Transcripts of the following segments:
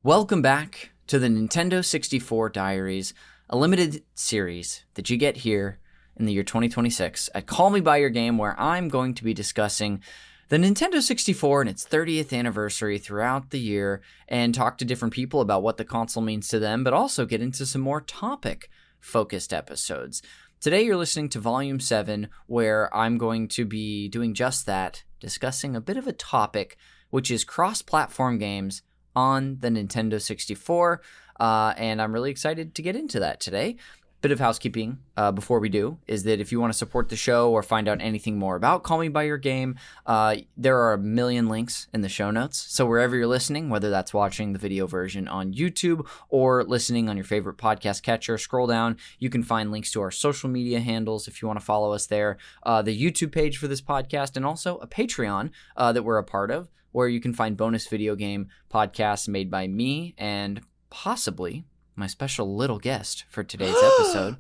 Welcome back to the Nintendo 64 Diaries, a limited series that you get here in the year 2026 at Call Me By Your Game, where I'm going to be discussing the Nintendo 64 and its 30th anniversary throughout the year and talk to different people about what the console means to them, but also get into some more topic-focused episodes. Today you're listening to Volume 7, where I'm going to be doing just that, discussing a bit of a topic, which is cross-platform games on the Nintendo 64, and I'm really excited to get into that today. Bit of housekeeping before we do is that if you want to support the show or find out anything more about Call Me By Your Game, there are a million links in the show notes. So wherever you're listening, whether that's watching the video version on YouTube or listening on your favorite podcast catcher, scroll down. You can find links to our social media handles if you want to follow us there, the YouTube page for this podcast, and also a Patreon that we're a part of, where you can find bonus video game podcasts made by me and possibly my special little guest for today's episode.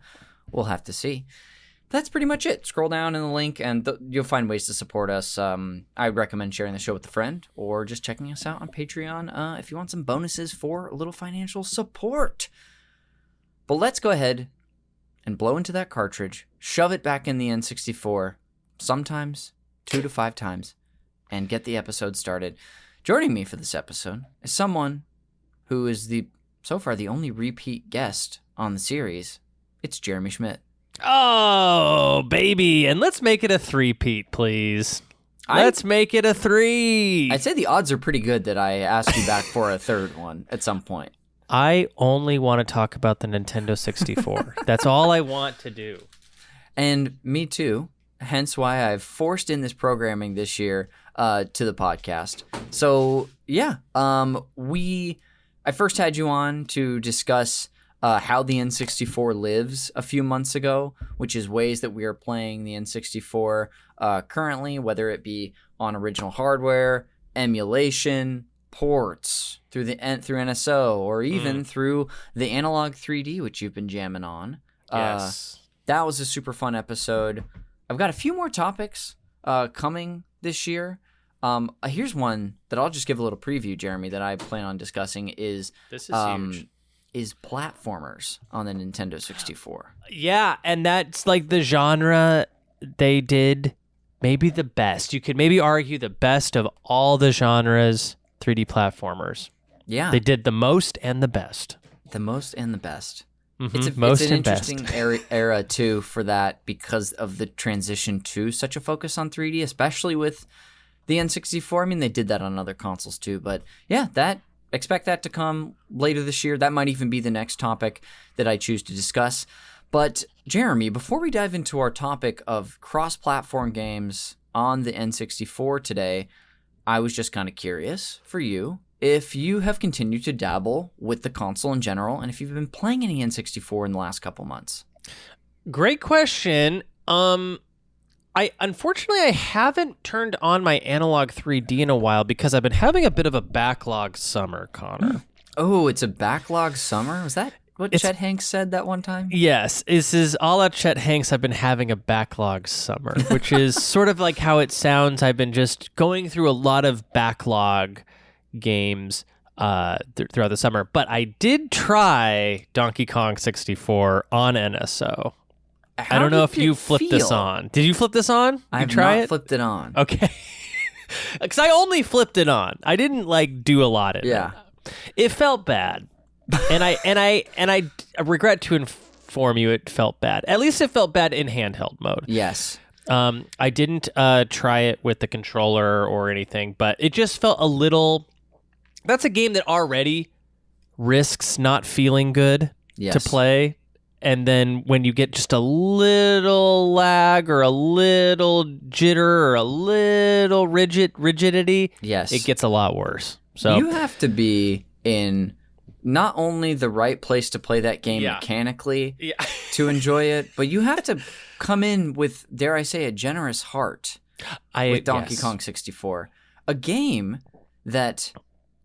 We'll have to see. That's pretty much it. Scroll down in the link and you'll find ways to support us. I recommend sharing the show with a friend or just checking us out on Patreon if you want some bonuses for a little financial support. But let's go ahead and blow into that cartridge, shove it back in the N64, sometimes 2 to 5 times, and get the episode started. Joining me for this episode is someone who is so far the only repeat guest on the series. It's Jeremy Schmidt. Oh, baby. And let's make it a 3-peat, please. Let's make it a 3. I'd say the odds are pretty good that I ask you back for a third one at some point. I only want to talk about the Nintendo 64. That's all I want to do. And me too. Hence why I've forced in this programming this year to the podcast. So, yeah, I first had you on to discuss how the N64 lives a few months ago, which is ways that we are playing the N64 currently, whether it be on original hardware, emulation, ports, through NSO, or even through the Analog 3D, which you've been jamming on. Yes. That was a super fun episode. I've got a few more topics coming this year. Here's one that I'll just give a little preview, Jeremy, that I plan on discussing is huge. Is platformers on the Nintendo 64. Yeah, and that's like the genre they did maybe the best. You could maybe argue the best of all the genres 3D platformers. Yeah. They did the most and the best. The most and the best. Mm-hmm. It's an interesting era, too, for that because of the transition to such a focus on 3D, especially with the N64. I mean, they did that on other consoles, too. But, yeah, expect that to come later this year. That might even be the next topic that I choose to discuss. But, Jeremy, before we dive into our topic of cross-platform games on the N64 today, I was just kind of curious for you if you have continued to dabble with the console in general, and if you've been playing any N64 in the last couple months. Great question. Unfortunately, I haven't turned on my Analog 3D in a while because I've been having a bit of a backlog summer, Connor. Oh, it's a backlog summer? Was that what Chet Hanks said that one time? Yes. This is a la Chet Hanks. I've been having a backlog summer, which is sort of like how it sounds. I've been just going through a lot of backlog games throughout the summer. But I did try Donkey Kong 64 on NSO. I don't know if you flipped this on. Did you flip this on? I've not flipped it on. Okay. Because I only flipped it on. I didn't do a lot in it. It felt bad. and I regret to inform you it felt bad. At least it felt bad in handheld mode. Yes. I didn't try it with the controller or anything, but it just felt a little... That's a game that already risks not feeling good to play. And then when you get just a little lag or a little jitter or a little rigidity, it gets a lot worse. So you have to be in not only the right place to play that game mechanically to enjoy it, but you have to come in with, dare I say, a generous heart with Donkey Kong 64. A game that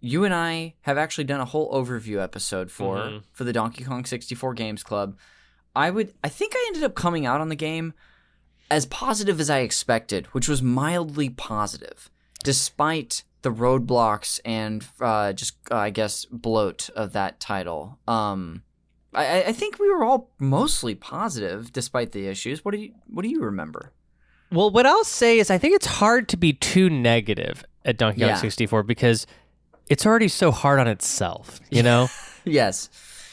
you and I have actually done a whole overview episode for the Donkey Kong 64 Games Club. I think I ended up coming out on the game as positive as I expected, which was mildly positive, despite the roadblocks and I guess bloat of that title. I think we were all mostly positive despite the issues. What do you remember? Well, what I'll say is I think it's hard to be too negative at Donkey Kong 64 because it's already so hard on itself, you know? Yes.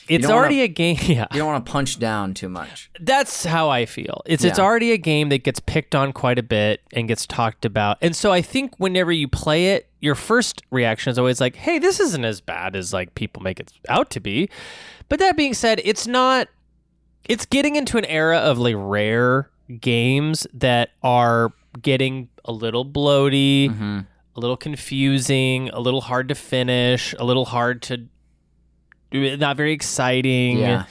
It's already a game. Yeah. You don't want to punch down too much. That's how I feel. It's already a game that gets picked on quite a bit and gets talked about. And so I think whenever you play it, your first reaction is always like, hey, this isn't as bad as like people make it out to be. But that being said, it's getting into an era of like rare games that are getting a little bloaty, a little confusing, a little hard to finish, a little hard to not very exciting. Yeah.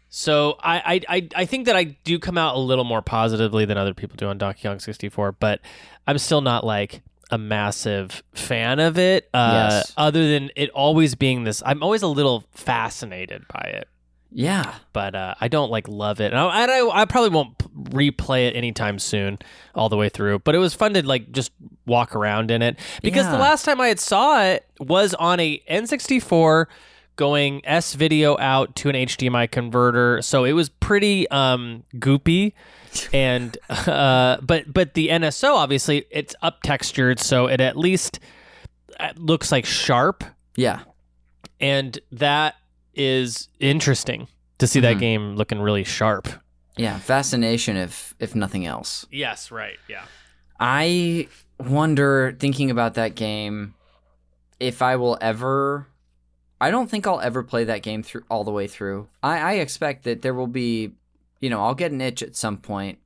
So I think that I do come out a little more positively than other people do on Donkey Kong 64, but I'm still not like a massive fan of it. Other than it always being this, I'm always a little fascinated by it. Yeah. But I don't like love it. And I probably won't replay it anytime soon all the way through. But it was fun to like just walk around in it. Because the last time I had saw it was on a N64 going S-video out to an HDMI converter. So it was pretty goopy. And but the NSO, obviously, it's up textured. So it at least looks like sharp. Yeah. And that is interesting to see that game looking really sharp. Yeah, fascination if nothing else. Yes, right, yeah. I wonder, thinking about that game, if I will ever... I don't think I'll ever play that game through all the way through. I expect that there will be, I'll get an itch at some point,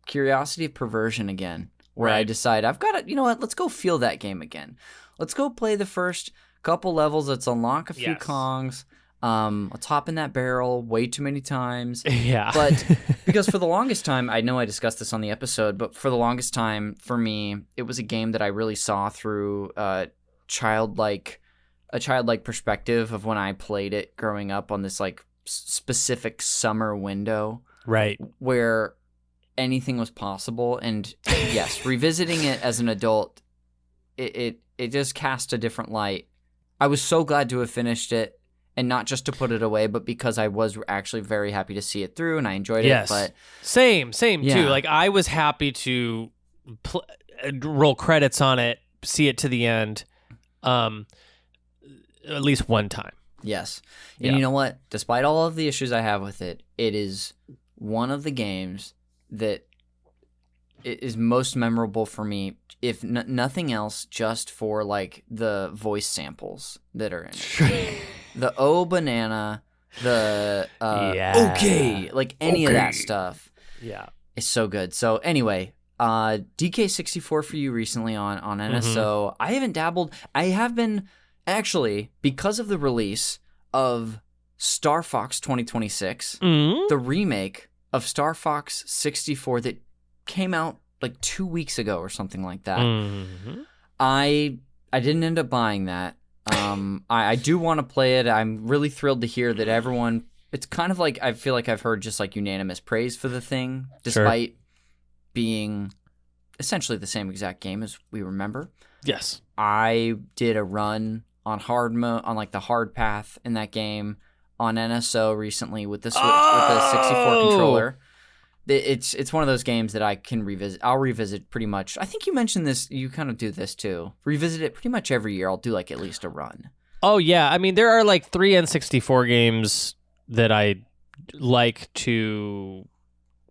curiosity of perversion again, where I decide I've got to, you know what, let's go feel that game again. Let's go play the first couple levels. Let's unlock a few Kongs. Let's hop in that barrel way too many times. Yeah. But because for the longest time, I know I discussed this on the episode, but for the longest time, for me, it was a game that I really saw through a childlike perspective of when I played it growing up on this like specific summer window. Right. Where anything was possible. And yes, revisiting it as an adult, it just cast a different light. I was so glad to have finished it, and not just to put it away, but because I was actually very happy to see it through, and I enjoyed it. But same too. Like I was happy to roll credits on it, see it to the end, at least one time. Yes, and you know what? Despite all of the issues I have with it, it is one of the games that is most memorable for me, if nothing else, just for like the voice samples that are in it. The "Oh Banana," the "Okay," like any of that stuff. Yeah, it's so good. So anyway, DK64 for you recently on NSO. I haven't dabbled. I have been actually, because of the release of Star Fox 2026, the remake of Star Fox 64 that came out like 2 weeks ago or something like that. I didn't end up buying that. I do want to play it. I'm really thrilled to hear that everyone... It's kind of like, I feel like I've heard just like unanimous praise for the thing, despite being essentially the same exact game as we remember. Yes. I did a run on hard mode, on like the hard path in that game on NSO recently with the Switch, with the 64 controller. It's one of those games that I can revisit. I'll revisit pretty much. I think you mentioned this. You kind of do this too. Revisit it pretty much every year. I'll do like at least a run. Oh yeah, I mean there are like 3 N64 games that I like to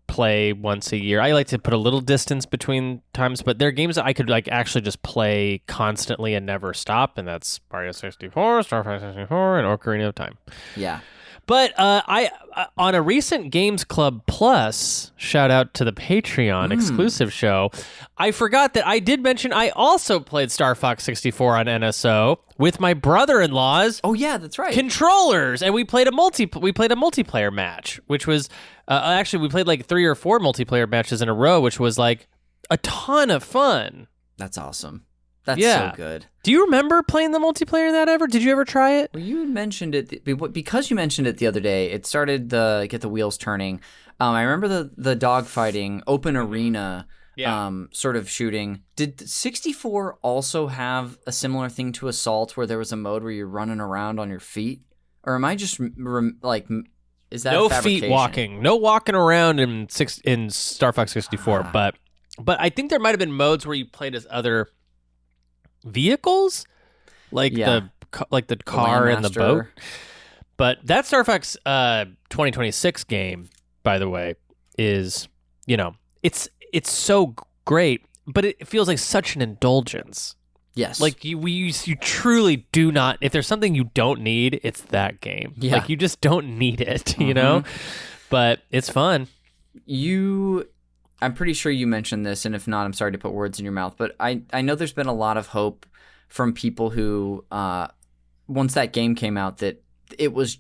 play once a year. I like to put a little distance between times, but they're games that I could like actually just play constantly and never stop. And that's Mario 64, Star Fox 64, and Ocarina of Time. Yeah. But I on a recent Games Club Plus, shout out to the Patreon exclusive show, I forgot that I did mention I also played Star Fox 64 on NSO with my brother-in-law's. Oh yeah, that's right. Controllers, and we played a multiplayer match, which was actually we played like 3 or 4 multiplayer matches in a row, which was like a ton of fun. That's awesome. That's so good. Do you remember playing the multiplayer in that ever? Did you ever try it? Well, you mentioned it because you mentioned it the other day. It started to get the wheels turning. I remember the dog fighting open arena sort of shooting. Did 64 also have a similar thing to Assault where there was a mode where you're running around on your feet? Or am I just is that no fabrication? feet walking, no walking around in Star Fox 64? But I think there might have been modes where you played as other vehicles, like the car and the boat. But that Star Fox 2026 game, by the way, is it's so great, but it feels like such an indulgence. Yes. Like you truly do not. If there's something you don't need, it's that game. Yeah. Like you just don't need it, you know. But it's fun. I'm pretty sure you mentioned this, and if not, I'm sorry to put words in your mouth. But I know there's been a lot of hope from people who, once that game came out, that it was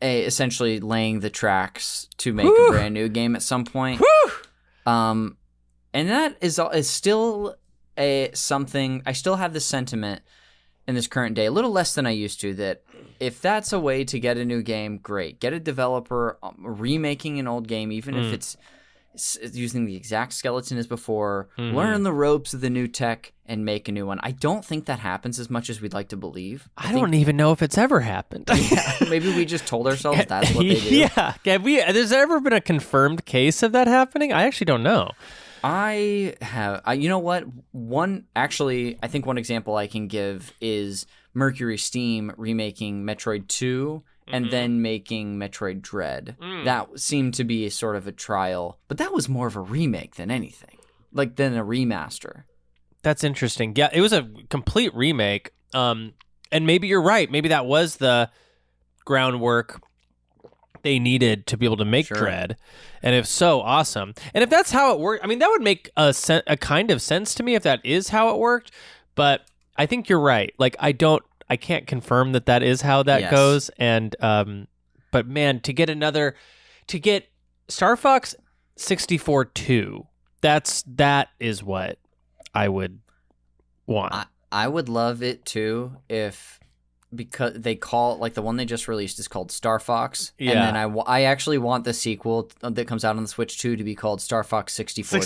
essentially laying the tracks to make a brand new game at some point. And that is still something. I still have the sentiment in this current day, a little less than I used to, that if that's a way to get a new game, great. Get a developer remaking an old game, even if it's using the exact skeleton as before, learn the ropes of the new tech and make a new one. I don't think that happens as much as we'd like to believe. I don't even know if it's ever happened. Maybe we just told ourselves that's what they do. Yeah. Has there ever been a confirmed case of that happening? I actually don't know. I have. You know what? I think one example I can give is Mercury Steam remaking Metroid 2 and then making Metroid Dread. That seemed to be sort of a trial, but that was more of a remake than anything, than a remaster. That's interesting. Yeah, it was a complete remake. And maybe you're right. Maybe that was the groundwork they needed to be able to make Dread. And if so, awesome. And if that's how it worked, I mean, that would make a kind of sense to me if that is how it worked. But I think you're right. I can't confirm that is how that goes. And but man, to get Star Fox 64 2, that is what I would want. I would love it too because they call the one they just released is called Star Fox, and then I actually want the sequel that comes out on the Switch 2 to be called Star Fox 64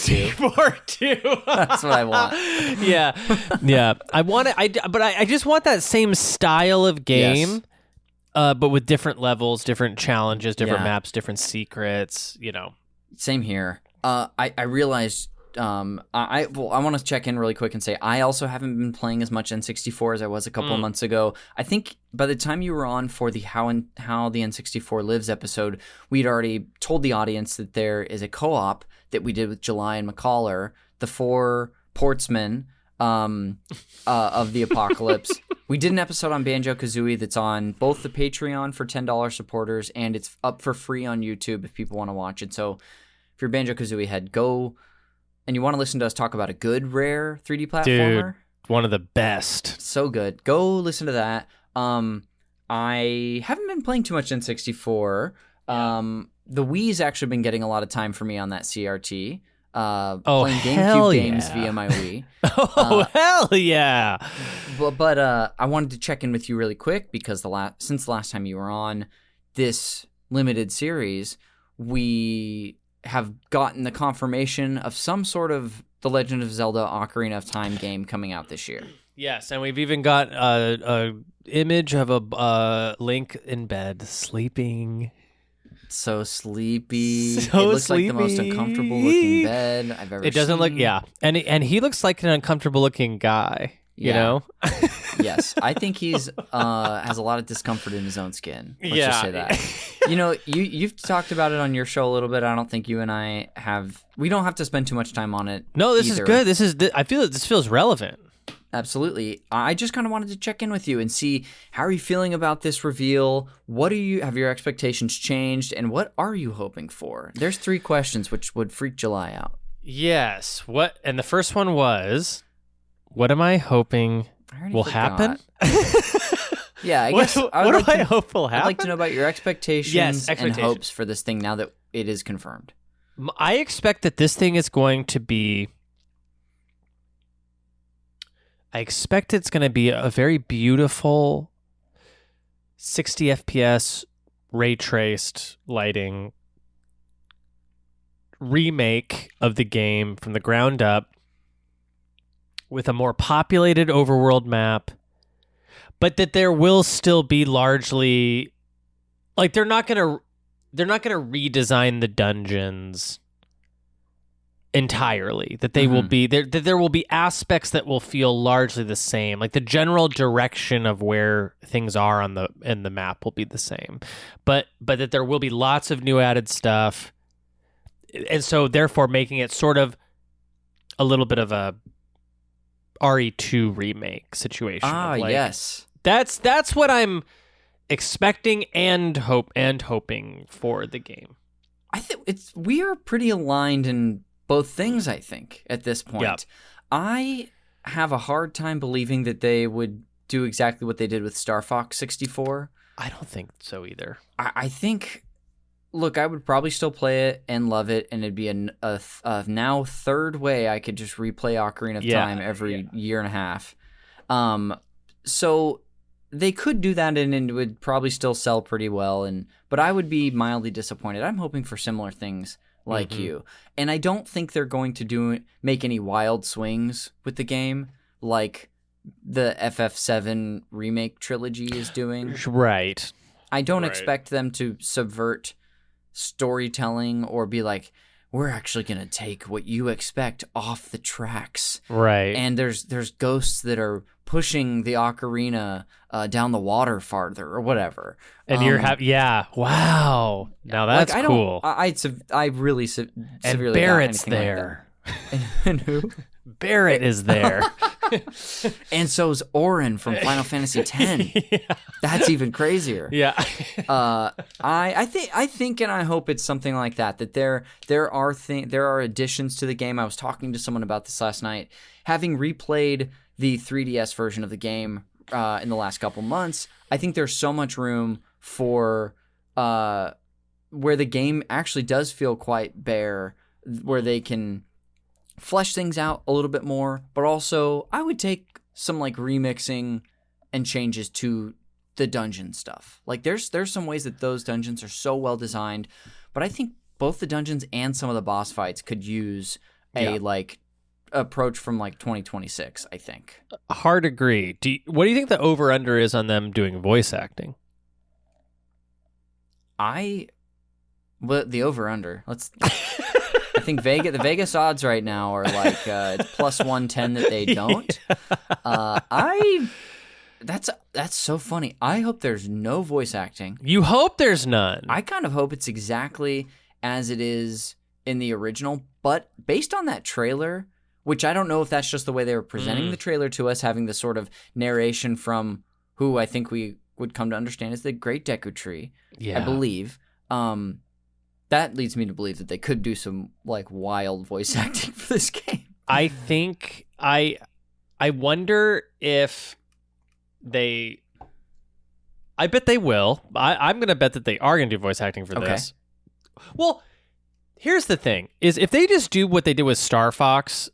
2. That's what I want. Yeah. I want it. But I just want that same style of game, but with different levels, different challenges, different maps, different secrets. Same here. I realized. I want to check in really quick and say I also haven't been playing as much N64 as I was a couple of months ago. I think by the time you were on for the How the N64 Lives episode, we'd already told the audience that there is a co-op that we did with July and McCaller, the 4 portsmen of the apocalypse. We did an episode on Banjo-Kazooie that's on both the Patreon for $10 supporters, and it's up for free on YouTube if people want to watch it. So if you're a Banjo-Kazooie head, go. And you want to listen to us talk about a good, rare 3D platformer? Dude, one of the best. So good. Go listen to that. I haven't been playing too much N64. The Wii's actually been getting a lot of time for me on that CRT. Playing GameCube games via my Wii. Hell yeah! But I wanted to check in with you really quick because since the last time you were on this limited series, we have gotten the confirmation of some sort of The Legend of Zelda Ocarina of Time game coming out this year. Yes, and we've even got a image of a Link in bed sleeping. So sleepy. It looks like the most uncomfortable looking bed I've ever seen. It doesn't look, and he looks like an uncomfortable looking guy. You know? Yes. I think he's has a lot of discomfort in his own skin. Let's just say that. You've talked about it on your show a little bit. I don't think you and I have. We don't have to spend too much time on it. No, this is good. I feel that this feels relevant. Absolutely. I just kind of wanted to check in with you and see how are you feeling about this reveal? Have your expectations changed, and what are you hoping for? There's 3 questions which would freak July out. Yes. And the first one was, what am I hoping will happen? Yeah, I guess. What do I hope will happen? I'd like to know about your expectations and hopes for this thing now that it is confirmed. I expect that this thing is going to be. I expect it's going to be a very beautiful 60 FPS ray traced lighting remake of the game from the ground up with a more populated overworld map, but that there will still be largely like they're not gonna redesign the dungeons entirely. That they will be there. That there will be aspects that will feel largely the same. Like the general direction of where things are in the map will be the same, but that there will be lots of new added stuff, and so therefore making it sort of a little bit of a RE2 remake situation. Yes. That's what I'm expecting and hoping for the game. I think we are pretty aligned in both things, I think, at this point. Yep. I have a hard time believing that they would do exactly what they did with Star Fox 64. I don't think so either. I think, look, I would probably still play it and love it, and it'd be a now third way I could just replay Ocarina of Time every year and a half. So they could do that, and it would probably still sell pretty well. But I would be mildly disappointed. I'm hoping for similar things like you, and I don't think they're going to make any wild swings with the game like the FF7 remake trilogy is doing. Right. I don't expect them to subvert storytelling or be like, we're actually going to take what you expect off the tracks. Right. And there's ghosts that are pushing the ocarina down the water farther or whatever. And you're wow. Now that's cool. I really severely and Barrett's got there. Like and who? Barrett is there. And so's Auron from Final Fantasy X. Yeah. That's even crazier. Yeah. I think and I hope it's something like that. That there are additions to the game. I was talking to someone about this last night. Having replayed the 3DS version of the game in the last couple months, I think there's so much room for where the game actually does feel quite bare, where they can flesh things out a little bit more, but also I would take some like remixing and changes to the dungeon stuff. Like there's some ways that those dungeons are so well designed, but I think both the dungeons and some of the boss fights could use a like approach from like 2026, I think. Hard agree. What do you think the over under is on them doing voice acting? The over under. I think the Vegas odds right now are like it's plus 110 that they don't. That's so funny. I hope there's no voice acting. You hope there's none. I kind of hope it's exactly as it is in the original, but based on that trailer, which I don't know if that's just the way they were presenting the trailer to us, having the sort of narration from who I think we would come to understand as the Great Deku Tree, I believe. That leads me to believe that they could do some like wild voice acting for this game. I think I wonder if they. I bet they will. I'm going to bet that they are going to do voice acting for this. Well, here's the thing: is if they just do what they did with Star Fox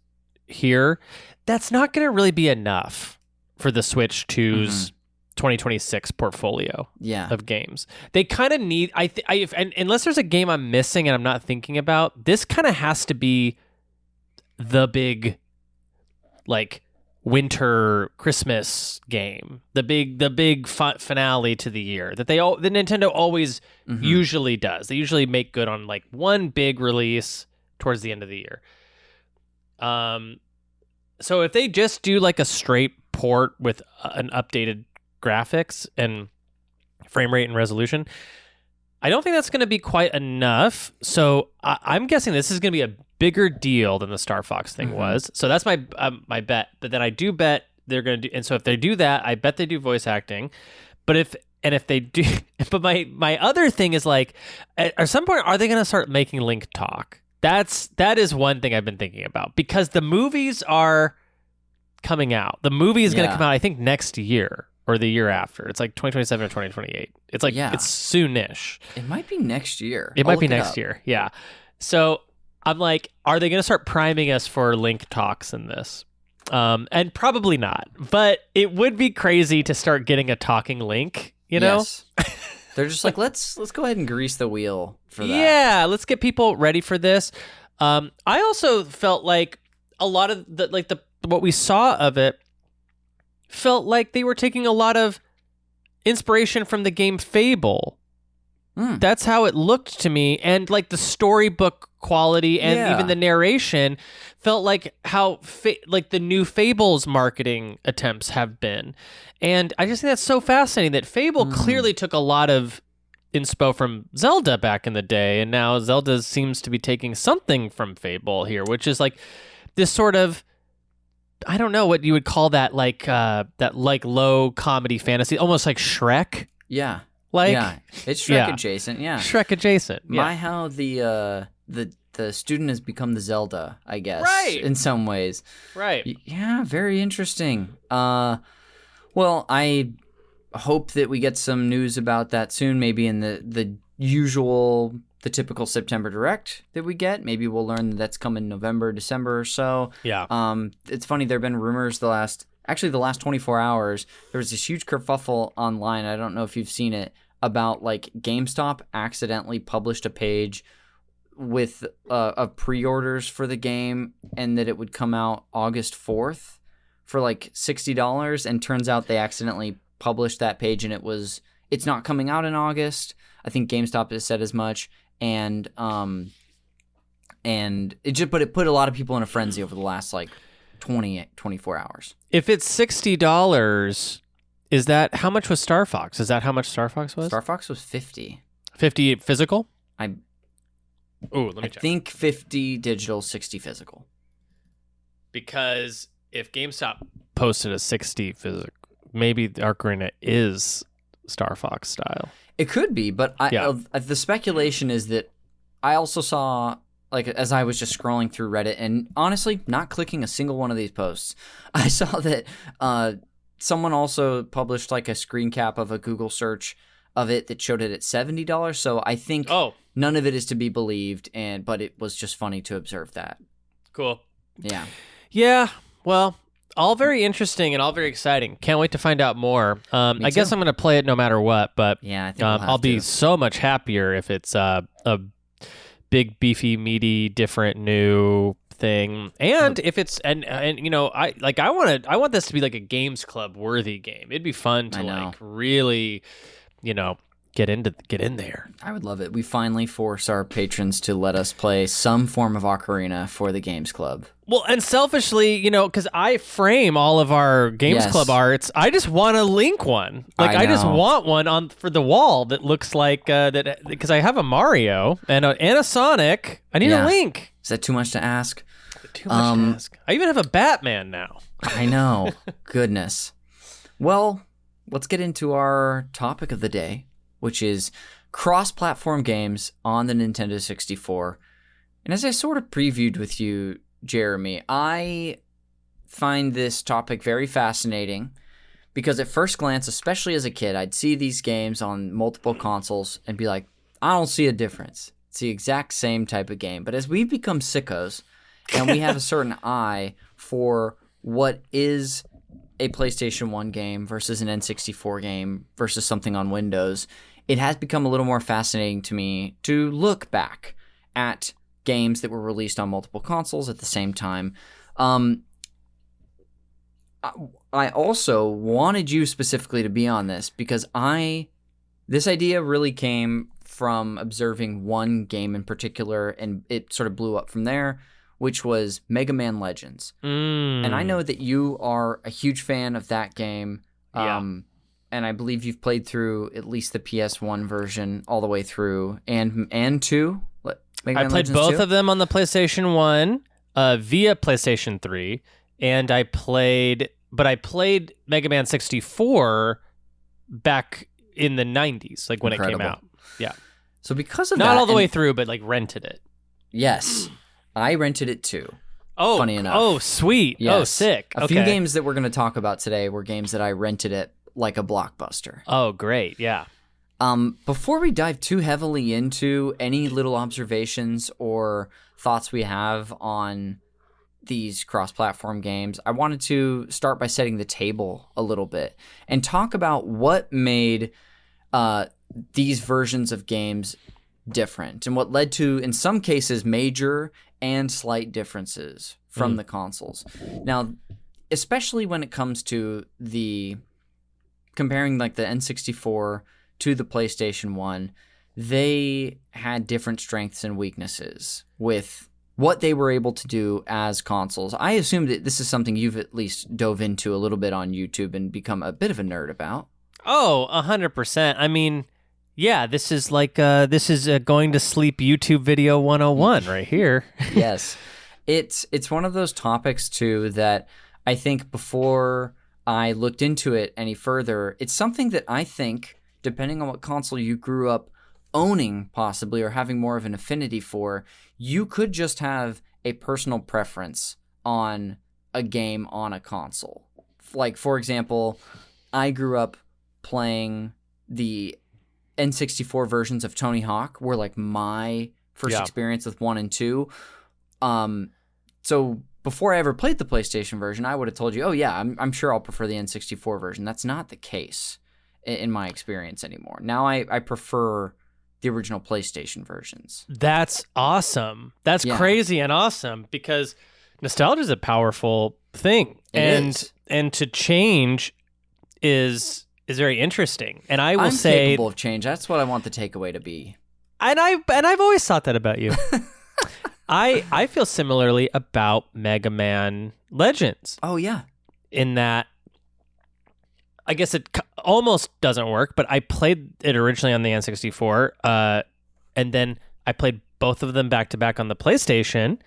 here, that's not going to really be enough for the Switch 2's 2026 portfolio of games. They kind of need unless there's a game I'm missing and I'm not thinking about, this kind of has to be the big like winter Christmas game, the big finale to the year that the Nintendo always usually does. They usually make good on like one big release towards the end of the year. So if they just do like a straight port with an updated graphics and frame rate and resolution, I don't think that's going to be quite enough. So I'm guessing this is going to be a bigger deal than the Star Fox thing was. So that's my bet. But then I do bet they're going to do, and so if they do that, I bet they do voice acting. But if they do, but my other thing is like, at some point, are they going to start making Link talk? That is one thing I've been thinking about, because the movies are coming out. The movie is going to come out, I think, next year or the year after. It's like 2027 or 2028. It's like it's soonish. It might be next year. It might be next year. Yeah. So I'm like, are they going to start priming us for Link talks in this? And probably not. But it would be crazy to start getting a talking Link, you know? Yes. They're just like, let's go ahead and grease the wheel for that. Yeah, let's get people ready for this. I also felt like a lot of what we saw of it felt like they were taking a lot of inspiration from the game Fable. That's how it looked to me, and like the storybook quality and even the narration felt like how like the new Fables marketing attempts have been. And I just think that's so fascinating that Fable clearly took a lot of inspo from Zelda back in the day, and now Zelda seems to be taking something from Fable here, which is like this sort of, I don't know what you would call that, like low comedy fantasy, almost like Shrek. Yeah. Like, it's Shrek adjacent. Yeah, Shrek adjacent. Yeah. My, how the student has become the Zelda, I guess. Right. In some ways. Right. Yeah. Very interesting. Well, I hope that we get some news about that soon. Maybe in the typical September Direct that we get. Maybe we'll learn that's coming November, December or so. Yeah. It's funny. There have been rumors the last 24 hours. There was this huge kerfuffle online. I don't know if you've seen it, about like GameStop accidentally published a page with of pre-orders for the game, and that it would come out August 4th for like $60, and turns out they accidentally published that page, and it's not coming out in August. I think GameStop has said as much, and it put a lot of people in a frenzy over the last like 24 hours. If it's $60, is that how much was Star Fox? Is that how much Star Fox was? Star Fox was 50. 50 physical? Let me check. I think 50 digital, 60 physical. Because if GameStop posted a 60 physical, maybe Ocarina is Star Fox style. It could be, but the speculation is that I also saw, like, as I was just scrolling through Reddit and honestly not clicking a single one of these posts, I saw that someone also published like a screen cap of a Google search of it that showed it at $70. So I think none of it is to be believed, but it was just funny to observe that. Cool. Yeah. Yeah. Well, all very interesting and all very exciting. Can't wait to find out more. I guess I'm going to play it no matter what, but yeah, I think I'll be so much happier if it's a big, beefy, meaty, different, new thing, and if it's and you know, I want this to be like a Games Club worthy game. It'd be fun to like really, you know, get in there. I would love it. We finally force our patrons to let us play some form of Ocarina for the Games Club. Well, and selfishly, you know, because I frame all of our Games Club arts, I just want a Link one. Like, I just want one for the wall that looks like that, because I have a Mario and a Sonic. I need a Link. Is that too much to ask? Too much to ask. I even have a Batman now. I know. Goodness. Well, let's get into our topic of the day, which is cross-platform games on the Nintendo 64. And as I sort of previewed with you, Jeremy, I find this topic very fascinating because at first glance, especially as a kid, I'd see these games on multiple consoles and be like, I don't see a difference. It's the exact same type of game. But as we become sickos and we have a certain eye for what is a PlayStation 1 game versus an N64 game versus something on Windows, it has become a little more fascinating to me to look back at games that were released on multiple consoles at the same time. I also wanted you specifically to be on this because this idea really came from observing one game in particular, and it sort of blew up from there, which was Mega Man Legends. And I know that you are a huge fan of that game. And I believe you've played through at least the PS1 version all the way through, and 2. I played both of them on the PlayStation 1 via PlayStation 3, and I played Mega Man 64 back in the 90s, like when it came out. Yeah. So because of that... Not all the way through, but like rented it. Yes. I rented it too. Oh, funny enough. Oh, sweet. Yes. Oh, sick. A few games that we're going to talk about today were games that I rented at like a Blockbuster. Oh, great. Yeah. Before we dive too heavily into any little observations or thoughts we have on these cross-platform games, I wanted to start by setting the table a little bit and talk about what made these versions of games different, and what led to, in some cases, major and slight differences from the consoles. Now, especially when it comes to the comparing like the N64 to the PlayStation 1, they had different strengths and weaknesses with what they were able to do as consoles. I assume that this is something you've at least dove into a little bit on YouTube and become a bit of a nerd about. Oh, 100%. I mean, yeah, this is like going to sleep YouTube video 101 right here. Yes. It's one of those topics too that I think before I looked into it any further, it's something that I think, depending on what console you grew up owning possibly or having more of an affinity for, you could just have a personal preference on a game on a console. Like, for example, I grew up playing the N64 versions of Tony Hawk were like my first experience with 1 and 2. So before I ever played the PlayStation version, I would have told you, oh yeah, I'm sure I'll prefer the N64 version. That's not the case in my experience anymore. Now I prefer the original PlayStation versions. That's awesome. That's crazy and awesome, because nostalgia is a powerful thing. And to change is very interesting. And I'm capable of change. That's what I want the takeaway to be. And I've always thought that about you. I feel similarly about Mega Man Legends. Oh yeah. In that, I guess it almost doesn't work, but I played it originally on the N64, and then I played both of them back to back on the PlayStation.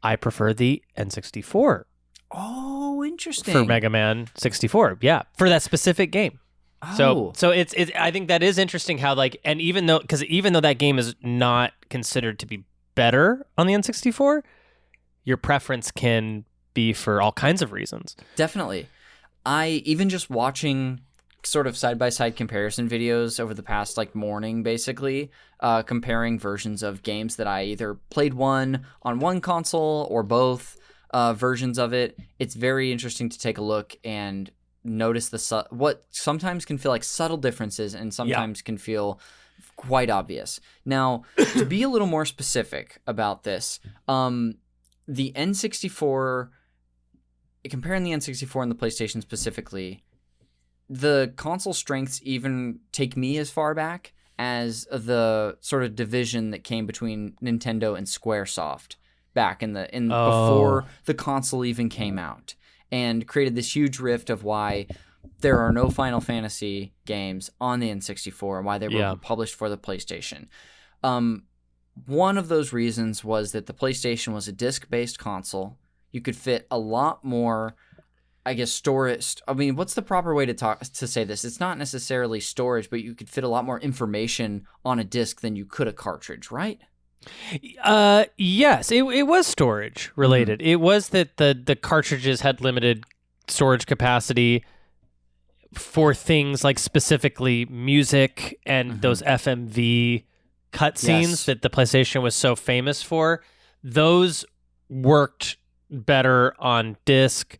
I prefer the N64. Oh, interesting. For Mega Man 64, yeah, for that specific game. Oh. So it's I think that is interesting how, like, and even though that game is not considered to be better on the N64, your preference can be for all kinds of reasons. Definitely. I even just watching sort of side-by-side comparison videos over the past like morning, basically, comparing versions of games that I either played on one console or both versions of it. It's very interesting to take a look and notice what sometimes can feel like subtle differences and sometimes can feel quite obvious. Now, to be a little more specific about this, the N64, comparing the N64 and the PlayStation specifically, the console strengths even take me as far back as the sort of division that came between Nintendo and Squaresoft back before the console even came out, and created this huge rift of why there are no Final Fantasy games on the N64 and why they were published for the PlayStation. One of those reasons was that the PlayStation was a disc-based console. You could fit a lot more, I guess, storage. I mean, what's the proper way to say this? It's not necessarily storage, but you could fit a lot more information on a disc than you could a cartridge, right? Yes, it was storage related. Mm-hmm. It was that the cartridges had limited storage capacity for things like specifically music and those FMV cutscenes that the PlayStation was so famous for. Those worked better on disc.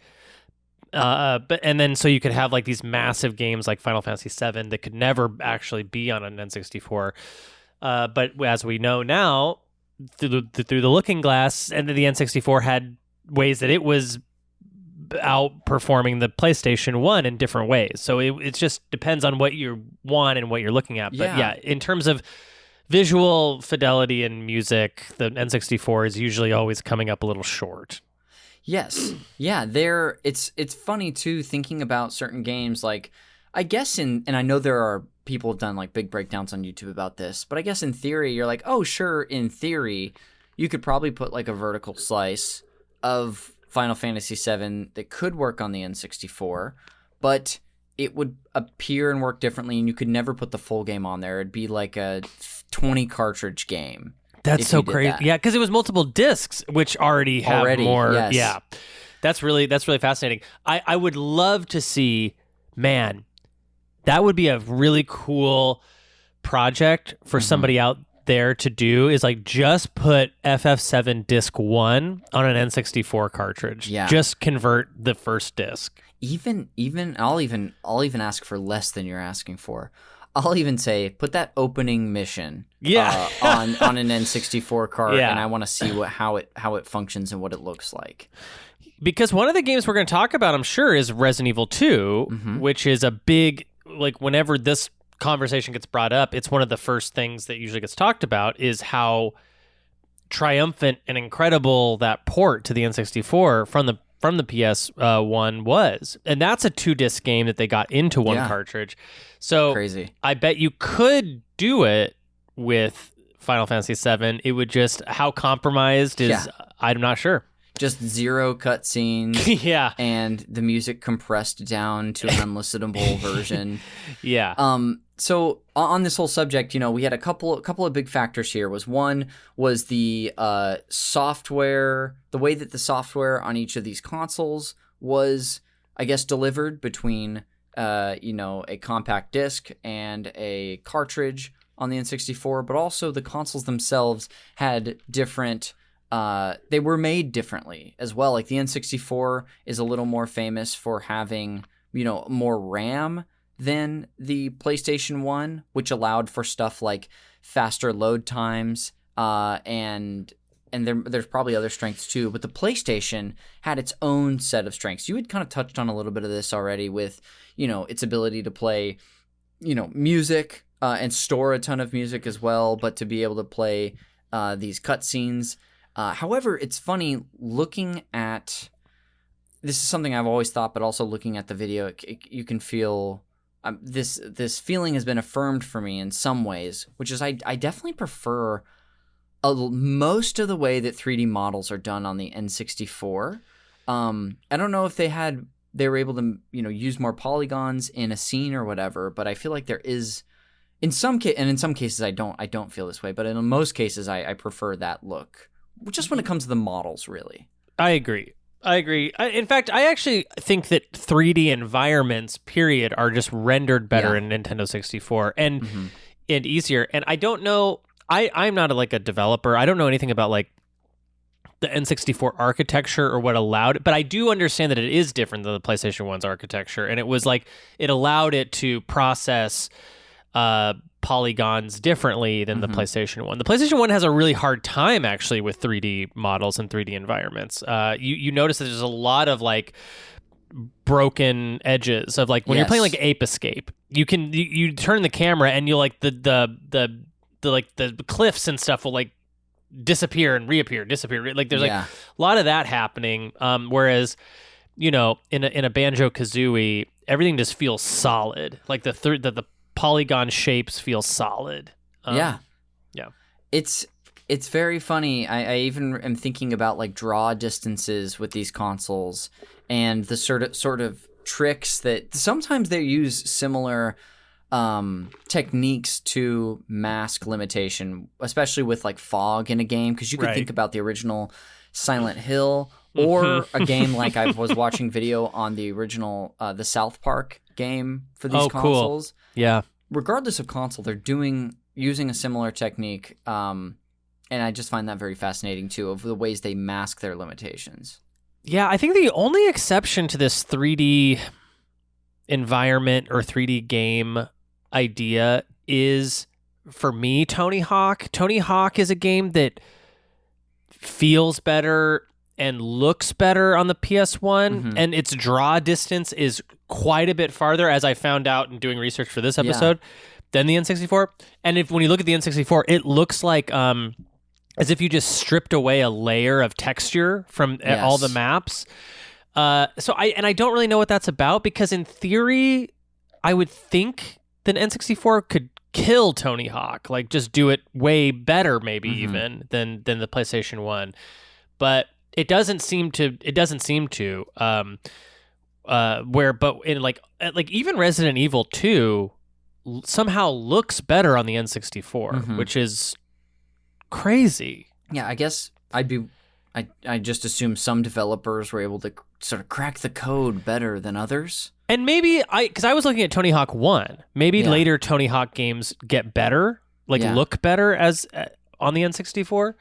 And then so you could have like these massive games like Final Fantasy VII that could never actually be on an N64. But as we know now, through the looking glass, and the N64 had ways that it was outperforming the PlayStation 1 in different ways. So it just depends on what you want and what you're looking at. But yeah, in terms of visual fidelity and music, the N64 is usually always coming up a little short. Yes. Yeah, it's funny too, thinking about certain games, like I guess and I know there are people have done like big breakdowns on YouTube about this, but I guess in theory you're like, oh sure, in theory you could probably put like a vertical slice of Final Fantasy VII that could work on the N64, but it would appear and work differently, and you could never put the full game on there. It'd be like a 20 cartridge game. That's so crazy. Yeah, because it was multiple discs, which already have more. Yes. Yeah, that's really fascinating. I would love to see, man, that would be a really cool project for somebody out there to do, is like just put FF7 disc 1 on an N64 cartridge. Yeah. Just convert the first disc. Even I'll even ask for less than you're asking for. I'll even say put that opening mission on an N64 cart, and I want to see how it functions and what it looks like. Because one of the games we're going to talk about, I'm sure, is Resident Evil 2, which is a big, like, whenever this conversation gets brought up, it's one of the first things that usually gets talked about is how triumphant and incredible that port to the N64 from the PS1 was. And that's a 2-disc game that they got into one cartridge. So crazy. I bet you could do it with Final Fantasy VII. It would just, how compromised is, I'm not sure. Just 0 cutscenes. Yeah. And the music compressed down to an unlistenable version. Yeah. So on this whole subject, we had a couple of big factors here. One was the software, the way that the software on each of these consoles was, I guess, delivered between a compact disc and a cartridge on the N64, but also the consoles themselves had different. They were made differently as well. Like the N64 is a little more famous for having, more RAM than the PlayStation 1, which allowed for stuff like faster load times, and there's probably other strengths too. But the PlayStation had its own set of strengths. You had kind of touched on a little bit of this already with, its ability to play, music and store a ton of music as well, but to be able to play these cutscenes. However, it's funny looking at this is something I've always thought, but also looking at the video, you can feel this feeling has been affirmed for me in some ways, which is I definitely prefer most of the way that 3D models are done on the N64. I don't know if they were able to use more polygons in a scene or whatever, but I feel like there is. In some cases I don't feel this way, but in most cases I prefer that look. Just when it comes to the models, really. I agree. In fact, I actually think that 3D environments, period, are just rendered better in Nintendo 64 and easier. And I don't know, I'm not a developer. I don't know anything about the N64 architecture or what allowed it, but I do understand that it is different than the PlayStation 1's architecture. And it was it allowed it to process polygons differently than the PlayStation 1. The PlayStation 1 has a really hard time actually with 3D models and 3D environments. You notice that there's a lot of broken edges of when you're playing Ape Escape. You turn the camera and you the cliffs and stuff will disappear and reappear, disappear. There's a lot of that happening. Whereas in a Banjo-Kazooie, everything just feels solid. The polygon shapes feel solid. Yeah. It's very funny. I even am thinking about draw distances with these consoles and the sort of tricks that sometimes they use similar techniques to mask limitation, especially with fog in a game, because you could think about the original Silent Hill or a game I was watching video on the original the South Park game for these consoles. Cool. Yeah. Regardless of console, they're using a similar technique, and I just find that very fascinating too, of the ways they mask their limitations. Yeah, I think the only exception to this 3D environment or 3D game idea is, for me, Tony Hawk. Tony Hawk is a game that feels better and looks better on the PS1, and its draw distance is quite a bit farther, as I found out in doing research for this episode, than the N64. And when you look at the N64, it looks like as if you just stripped away a layer of texture from all the maps. So I don't really know what that's about, because in theory, I would think that N64 could kill Tony Hawk, just do it way better, maybe even than the PlayStation 1. But it doesn't seem to. But in even Resident Evil 2 somehow looks better on the N64, which is crazy. Yeah, I guess I just assume some developers were able to sort of crack the code better than others. And maybe because I was looking at Tony Hawk 1. Maybe later Tony Hawk games get better, look better as on the N64.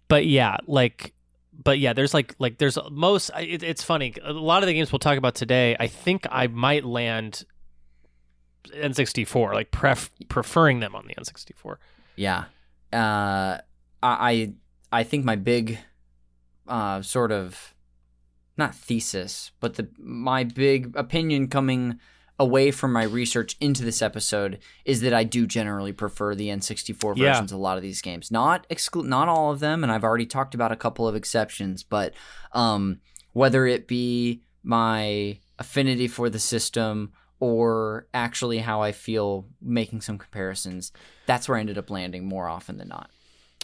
But yeah, there's there's most. It's funny. A lot of the games we'll talk about today, I think I might land N64, like preferring them on the N64. Yeah. I think my big sort of, not thesis, but my big opinion coming away from my research into this episode is that I do generally prefer the N64 versions of a lot of these games. Not all of them, and I've already talked about a couple of exceptions, but whether it be my affinity for the system or actually how I feel making some comparisons, that's where I ended up landing more often than not.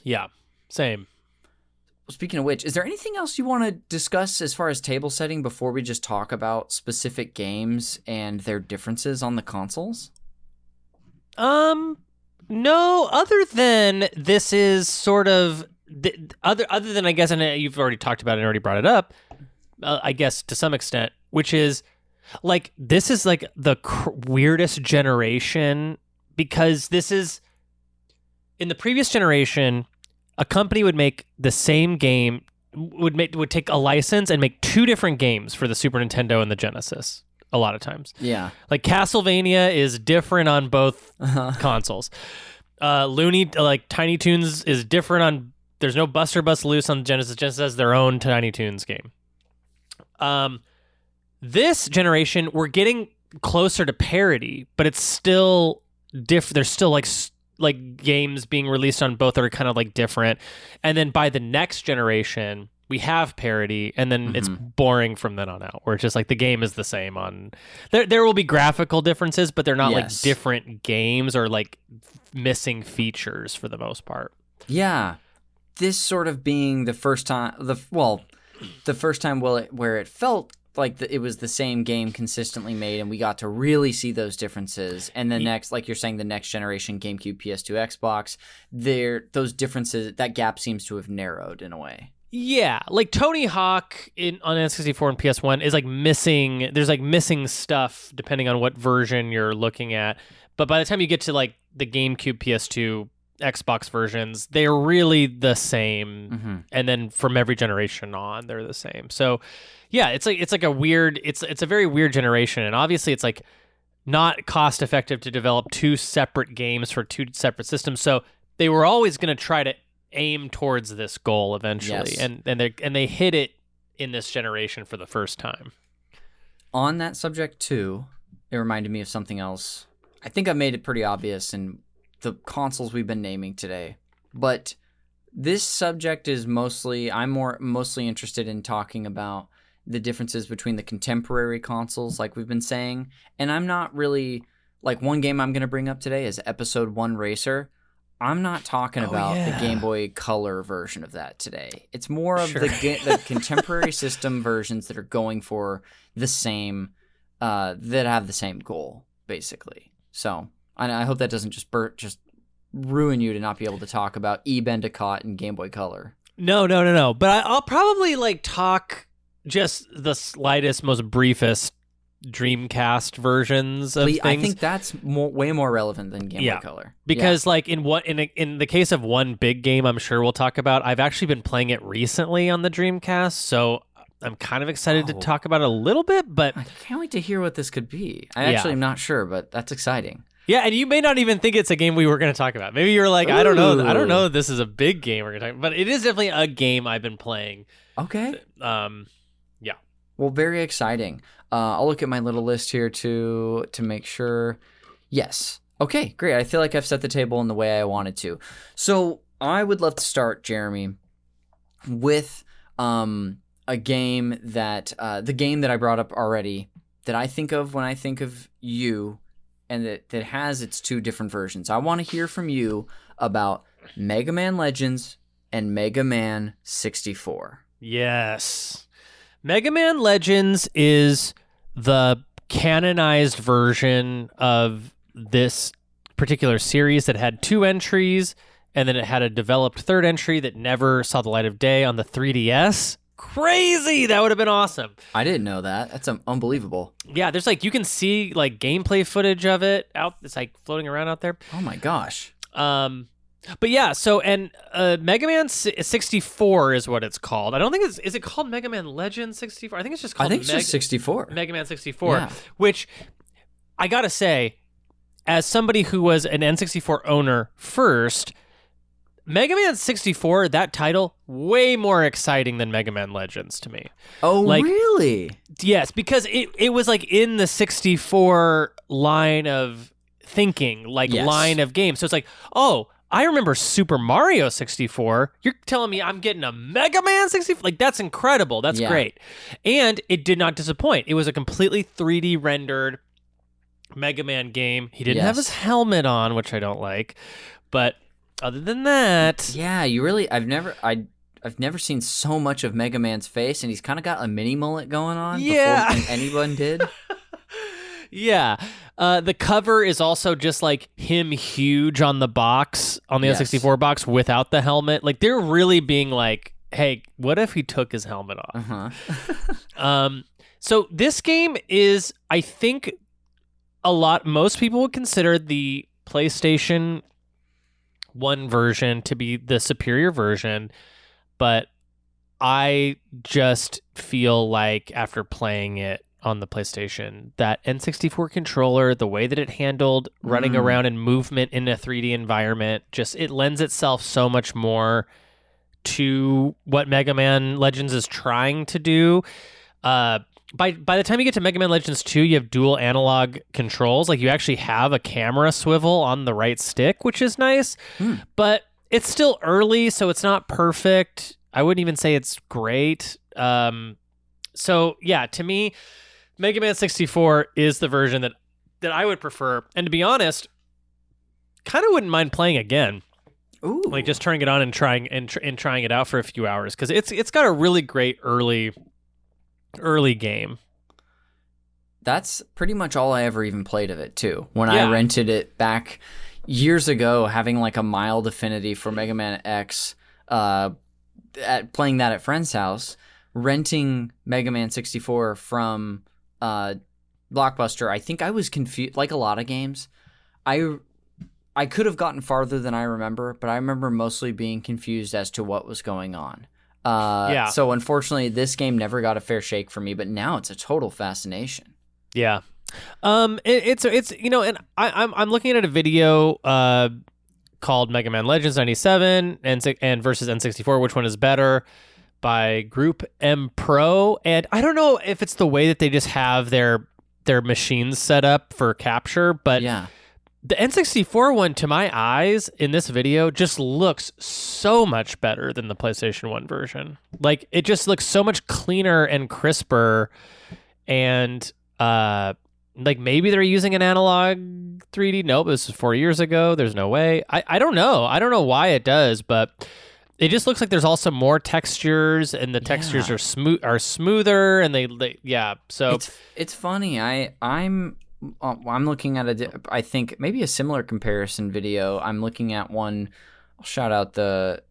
Yeah, same. Speaking of which, is there anything else you want to discuss as far as table setting before we just talk about specific games and their differences on the consoles? No, other than this is sort of other than, I guess, and you've already talked about it and already brought it up, I guess to some extent, which is like this is like the weirdest generation, because this is in the previous generation. A company would make the same game, would take a license and make two different games for the Super Nintendo and the Genesis a lot of times. Yeah. Like Castlevania is different on both consoles. Tiny Toons is different on, there's no Buster Bust Loose on Genesis. Genesis has their own Tiny Toons game. This generation, we're getting closer to parity, but it's still different. There's still like games being released on both that are kind of like different. And then by the next generation, we have parity, and then it's boring from then on out, where it's just like the game is the same on there will be graphical differences, but they're not like different games or like missing features for the most part. Yeah. This sort of being the first time where it felt like it was the same game consistently made, and we got to really see those differences. And the next, like you're saying, the next generation, GameCube, PS2, Xbox, those differences, that gap seems to have narrowed in a way. Yeah, like Tony Hawk on N64 and PS1 is like missing. There's like missing stuff depending on what version you're looking at. But by the time you get to like the GameCube, PS2, Xbox versions, they're really the same. And then from every generation on, they're the same. So yeah, it's like a weird, it's a very weird generation, and obviously it's like not cost effective to develop two separate games for two separate systems. So they were always going to try to aim towards this goal eventually, and they hit it in this generation for the first time. On that subject too, it reminded me of something else. I think I've made it pretty obvious in the consoles we've been naming today, but this subject is I'm mostly interested in talking about the differences between the contemporary consoles, like we've been saying. And I'm not really, like, one game I'm going to bring up today is Episode 1 Racer. I'm not talking about the Game Boy Color version of that today. It's more of the contemporary system versions that are going for the same, that have the same goal, basically. So I hope that doesn't just ruin you to not be able to talk about E-Bendicott and Game Boy Color. No. But I'll probably like talk just the slightest, most briefest Dreamcast versions of things. I think that's way more relevant than Game Boy Color. Because like in the case of one big game I'm sure we'll talk about, I've actually been playing it recently on the Dreamcast, so I'm kind of excited to talk about it a little bit, but I can't wait to hear what this could be. I actually am not sure, but that's exciting. Yeah, and you may not even think it's a game we were going to talk about. Maybe you're like, I don't know this is a big game we're going to talk about, but it is definitely a game I've been playing. Okay. Yeah. Well, very exciting. I'll look at my little list here to make sure. Yes. Okay, great. I feel like I've set the table in the way I wanted to. So I would love to start, Jeremy, with a game that the game that I brought up already that I think of when I think of you, and that has its two different versions. I want to hear from you about Mega Man Legends and Mega Man 64. Yes. Mega Man Legends is the canonized version of this particular series that had two entries, and then it had a developed third entry that never saw the light of day on the 3DS. Crazy! That would have been awesome. I didn't know that. That's unbelievable. Yeah, there's like, you can see like gameplay footage of it out. It's like floating around out there. Oh my gosh. But yeah, so, and Mega Man 64 is what it's called. I don't think is it called Mega Man Legends 64? I think it's just called just 64. Mega Man 64, yeah. Which I gotta say, as somebody who was an N64 owner first, Mega Man 64, that title, way more exciting than Mega Man Legends to me. Oh, really? Yes, because it was like in the 64 line of thinking, line of games. So it's like, oh, I remember Super Mario 64. You're telling me I'm getting a Mega Man 64? Like, that's incredible. That's great. And it did not disappoint. It was a completely 3D rendered Mega Man game. He didn't have his helmet on, which I don't like. But other than that, you really I've never seen so much of Mega Man's face, and he's kind of got a mini mullet going on before anyone did. Yeah. The cover is also just like him huge on the box, on the N64 box without the helmet. Like, they're really being like, hey, what if he took his helmet off? So this game is, I think, most people would consider the PlayStation 1 version to be the superior version, but I just feel like after playing it on the PlayStation, that N64 controller, the way that it handled running around and movement in a 3D environment, it lends itself so much more to what Mega Man Legends is trying to do. By the time you get to Mega Man Legends 2, you have dual analog controls. Like, you actually have a camera swivel on the right stick, which is nice. But it's still early, so it's not perfect. I wouldn't even say it's great. So, yeah, to me, Mega Man 64 is the version that I would prefer. And to be honest, kind of wouldn't mind playing again. Ooh. Like, just turning it on and trying it out for a few hours, because it's got a really great early game. That's pretty much all I ever even played of it, too. When I rented it back years ago, having like a mild affinity for Mega Man X, playing that at friend's house, renting Mega Man 64 from Blockbuster, I think I was confused, like a lot of games. I could have gotten farther than I remember, but I remember mostly being confused as to what was going on. So unfortunately, this game never got a fair shake for me, but now it's a total fascination. Yeah. It's and I'm looking at a video called Mega Man Legends 97 and versus N64, which one is better, by Group M Pro, and I don't know if it's the way that they just have their machines set up for capture, but the N64 one, to my eyes, in this video, just looks so much better than the PlayStation 1 version. Like, it just looks so much cleaner and crisper, and like, maybe they're using an analog 3D. Nope, this is 4 years ago. There's no way. I don't know. I don't know why it does, but it just looks like there's also more textures, and the textures are smoother, and they So it's funny. I'm looking at I think maybe a similar comparison video. I'm looking at one. I'll shout out the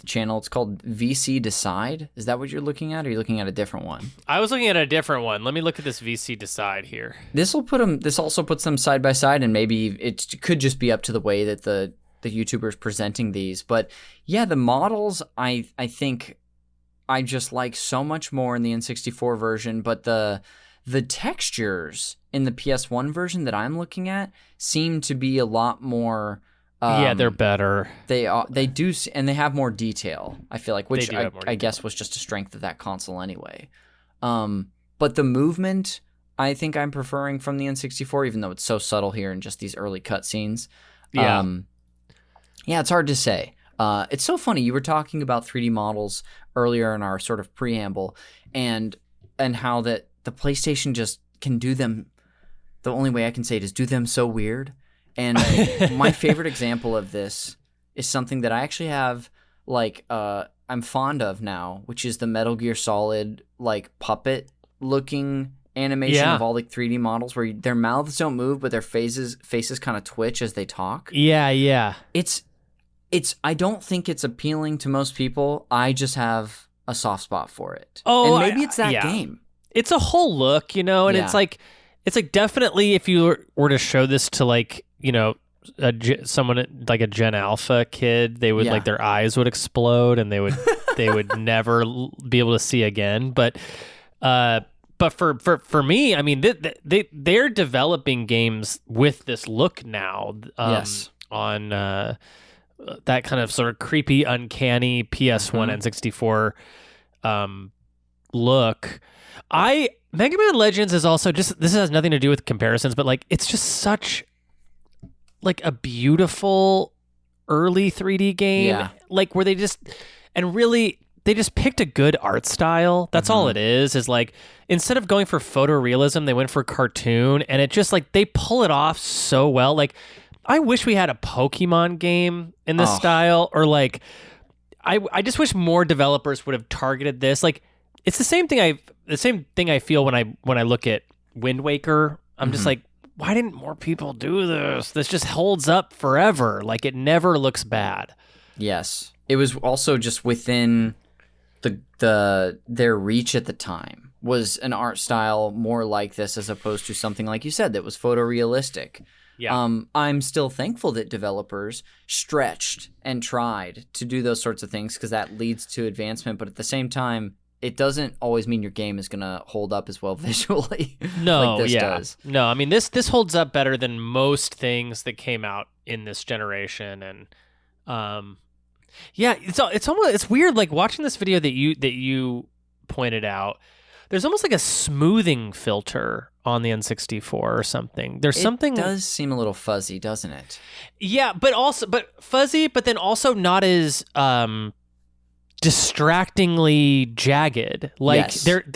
channel. It's called VC Decide. Is that what you're looking at? Or are you looking at a different one? I was looking at a different one. Let me look at this VC Decide here. This also puts them side by side, and maybe it could just be up to the way that the YouTuber's presenting these. But yeah, the models, I think I just like so much more in the N64 version, but the textures in the PS1 version that I'm looking at seem to be a lot more. They're better. They do, and they have more detail, I feel like, which I guess was just a strength of that console anyway. But the movement, I think I'm preferring from the N64, even though it's so subtle here in just these early cutscenes. It's hard to say. It's so funny. You were talking about 3D models earlier in our sort of preamble, and how that the PlayStation just can do them. The only way I can say it is do them so weird. And my favorite example of this is something that I actually have, like, I'm fond of now, which is the Metal Gear Solid, like, puppet-looking animation of all, like, 3D models where their mouths don't move, but their faces kind of twitch as they talk. Yeah. I don't think it's appealing to most people. I just have a soft spot for it. Oh, and maybe it's that game. It's a whole look, and it's like definitely if you were to show this to, like, someone like a Gen Alpha kid, they would like their eyes would explode and they would never be able to see again. But but for me, I mean, they're developing games with this look now. Yes. On that kind of sort of creepy, uncanny PS1 N64 look. Mega Man Legends is also just, this has nothing to do with comparisons, but like it's just such like a beautiful early 3D game, like where they just picked a good art style. That's all it is like, instead of going for photorealism, they went for cartoon, and it just like, they pull it off so well. Like, I wish we had a Pokemon game in this style, or like, I just wish more developers would have targeted this. Like, it's the same thing I feel when I look at Wind Waker. I'm just like, why didn't more people do this? This just holds up forever. Like, it never looks bad. Yes. It was also just within their reach at the time, was an art style more like this, as opposed to something like you said that was photorealistic. Yeah. I'm still thankful that developers stretched and tried to do those sorts of things, because that leads to advancement. But at the same time, it doesn't always mean your game is going to hold up as well visually. No, like this does. No, I mean, this holds up better than most things that came out in this generation. And it's weird, like watching this video that you pointed out. There's almost like a smoothing filter on the N64 or something. It does seem a little fuzzy, doesn't it? Yeah, but fuzzy, but then also not as distractingly jagged. Like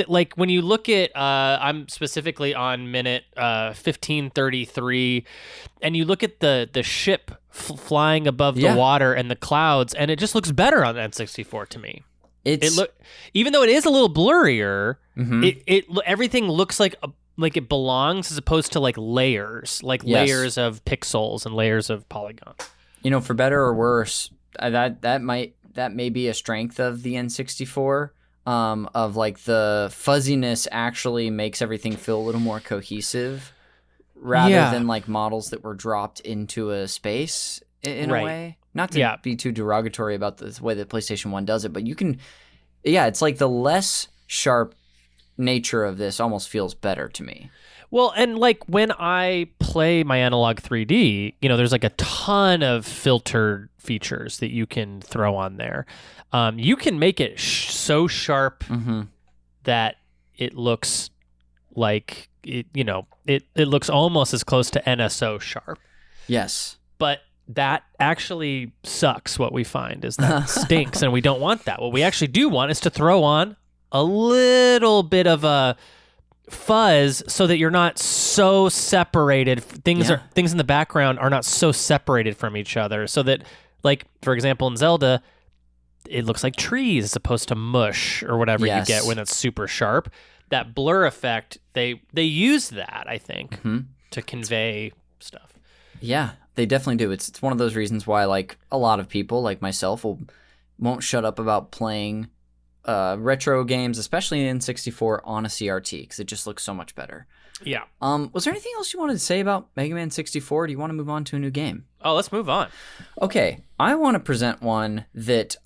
like when you look at I'm specifically on minute 1533, and you look at the ship flying above the water and the clouds, and it just looks better on N64 to me. Even though it is a little blurrier, everything looks like it belongs, as opposed to like layers layers of pixels and layers of polygons. You know, for better or worse, that may be a strength of the N64. Of like, the fuzziness actually makes everything feel a little more cohesive, rather than like models that were dropped into a space in a way. Not to be too derogatory about the way that PlayStation 1 does it, but you can, it's like the less sharp nature of this almost feels better to me. Well, and like when I play my Analog 3D, you know, there's like a ton of filtered features that you can throw on there. You can make it so sharp that it looks like it looks almost as close to NSO sharp. Yes. But that actually sucks. What we find is that stinks, and we don't want that. What we actually do want is to throw on a little bit of a fuzz, so that you're not so separated. Things in the background are not so separated from each other, so that, like, for example, in Zelda, it looks like trees as opposed to mush or whatever you get when it's super sharp. That blur effect, they use that, I think, to convey stuff. Yeah, they definitely do. It's one of those reasons why, like, a lot of people, like myself, won't shut up about playing retro games, especially in N64, on a CRT, because it just looks so much better. Yeah. Was there anything else you wanted to say about Mega Man 64? Do you want to move on to a new game? Oh, let's move on. Okay, I want to present one that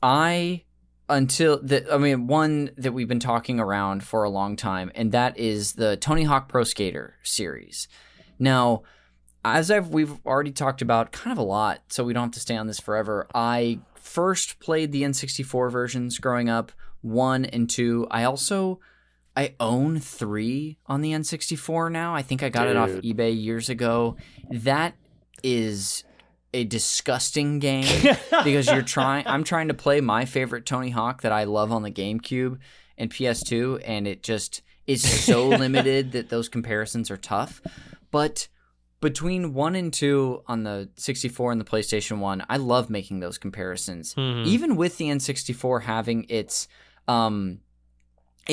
one that we've been talking around for a long time, and that is the Tony Hawk Pro Skater series. Now, as we've already talked about kind of a lot, so we don't have to stay on this forever, I first played the N64 versions growing up, 1 and 2. I own 3 on the N64 now. I think I got it off eBay years ago. That is a disgusting game because I'm trying to play my favorite Tony Hawk that I love on the GameCube and PS2, and it just is so limited that those comparisons are tough. But between 1 and 2 on the 64 and the PlayStation 1, I love making those comparisons. Even with the N64 having its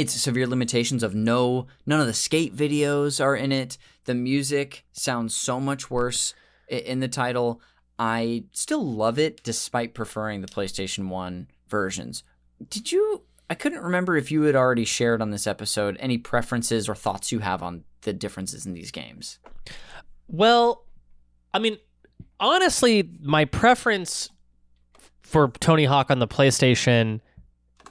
severe limitations of none of the skate videos are in it. The music sounds so much worse in the title. I still love it despite preferring the PlayStation 1 versions. I couldn't remember if you had already shared on this episode any preferences or thoughts you have on the differences in these games. Well, I mean, honestly, my preference for Tony Hawk on the PlayStation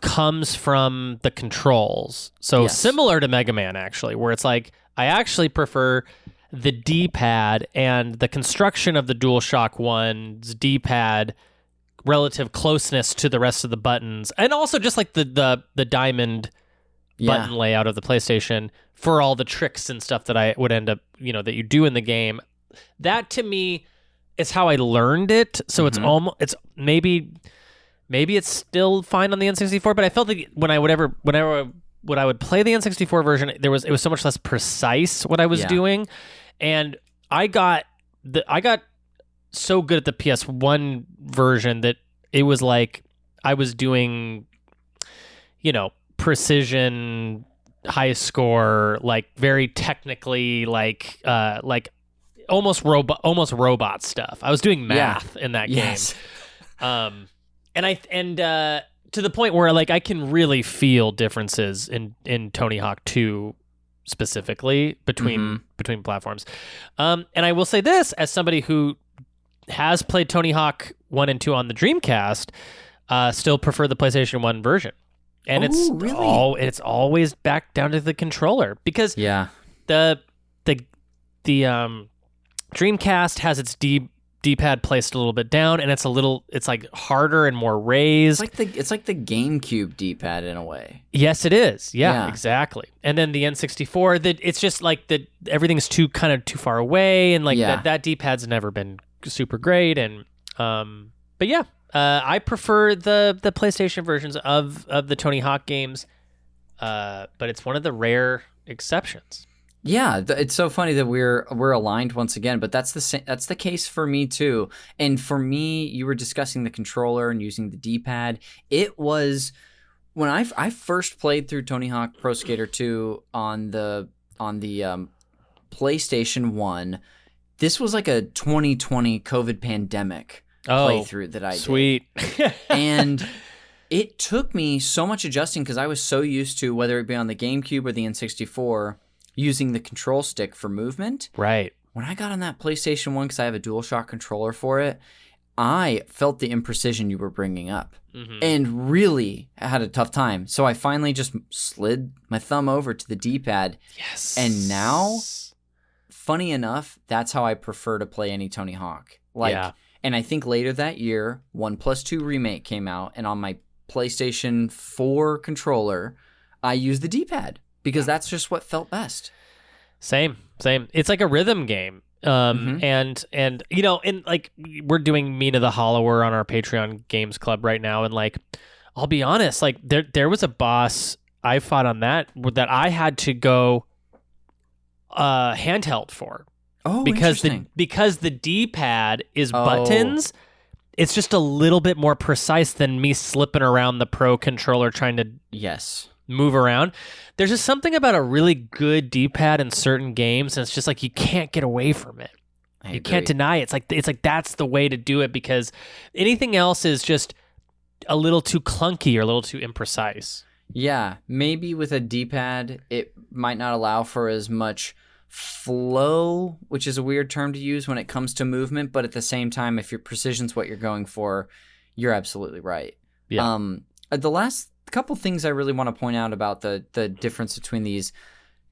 comes from the controls. So similar to Mega Man, actually, where it's like, I actually prefer the D-pad and the construction of the DualShock 1's D-pad relative closeness to the rest of the buttons, and also just like the diamond button layout of the PlayStation for all the tricks and stuff that I would end up, that you do in the game. That to me is how I learned it. So it's almost, it's maybe it's still fine on the N64, but I felt like when I would play the N64 version, it was so much less precise what I was doing, and I got so good at the PS1 version that it was like I was doing, precision, high score, like very technically, like almost robot stuff. I was doing math in that game. And to the point where like I can really feel differences in Tony Hawk 2 specifically between platforms. And I will say this, as somebody who has played Tony Hawk 1 and 2 on the Dreamcast, still prefer the PlayStation 1 version. And it's always back down to the controller, because the Dreamcast has its D-pad placed a little bit down, and it's like harder and more raised. It's like the GameCube D-pad in a way. Yes, it is. Yeah, exactly. And then the N64, it's just like everything's too far away, and like that D-pad's never been super great. And but yeah, I prefer the PlayStation versions of the Tony Hawk games, but it's one of the rare exceptions. Yeah, it's so funny that we're aligned once again, but that's the case for me too. And for me, you were discussing the controller and using the D-pad. It was when I first played through Tony Hawk Pro Skater 2 on the PlayStation 1. This was like a 2020 COVID pandemic playthrough that I did. Sweet. And it took me so much adjusting, because I was so used to, whether it be on the GameCube or the N64, using the control stick for movement. Right. When I got on that PlayStation 1, because I have a DualShock controller for it, I felt the imprecision you were bringing up and really had a tough time. So I finally just slid my thumb over to the D-pad. Yes. And now, funny enough, that's how I prefer to play any Tony Hawk. And I think later that year, 1+2 Remake came out, and on my PlayStation 4 controller, I used the D-pad, because that's just what felt best. Same. It's like a rhythm game. And like we're doing Mina the Hollower on our Patreon Games Club right now, and like I'll be honest, like there was a boss I fought on that I had to go handheld for. Oh, because interesting. because the D-pad is buttons. It's just a little bit more precise than me slipping around the Pro controller trying to move around. There's just something about a really good D-pad in certain games, and it's just like you can't get away from it. You can't deny it. It's like that's the way to do it, because anything else is just a little too clunky or a little too imprecise. Yeah, maybe with a D-pad, it might not allow for as much flow, which is a weird term to use when it comes to movement, but at the same time, if your precision's what you're going for, you're absolutely right. Yeah. The last couple things I really want to point out about the difference between these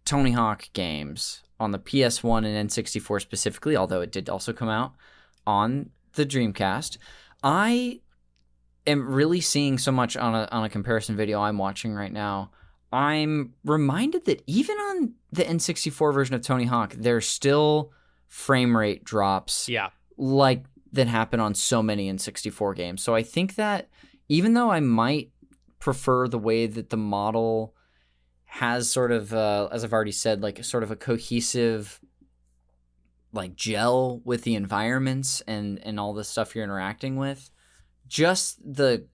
Tony Hawk games on the PS1 and N64 specifically, although it did also come out on the Dreamcast, I am really seeing so much on a comparison video I'm watching right now. I'm reminded that even on the N64 version of Tony Hawk, there's still frame rate drops like that happen on so many N64 games. So I think that even though I might prefer the way that the model has sort of, as I've already said, like sort of a cohesive like gel with the environments and all the stuff you're interacting with, just the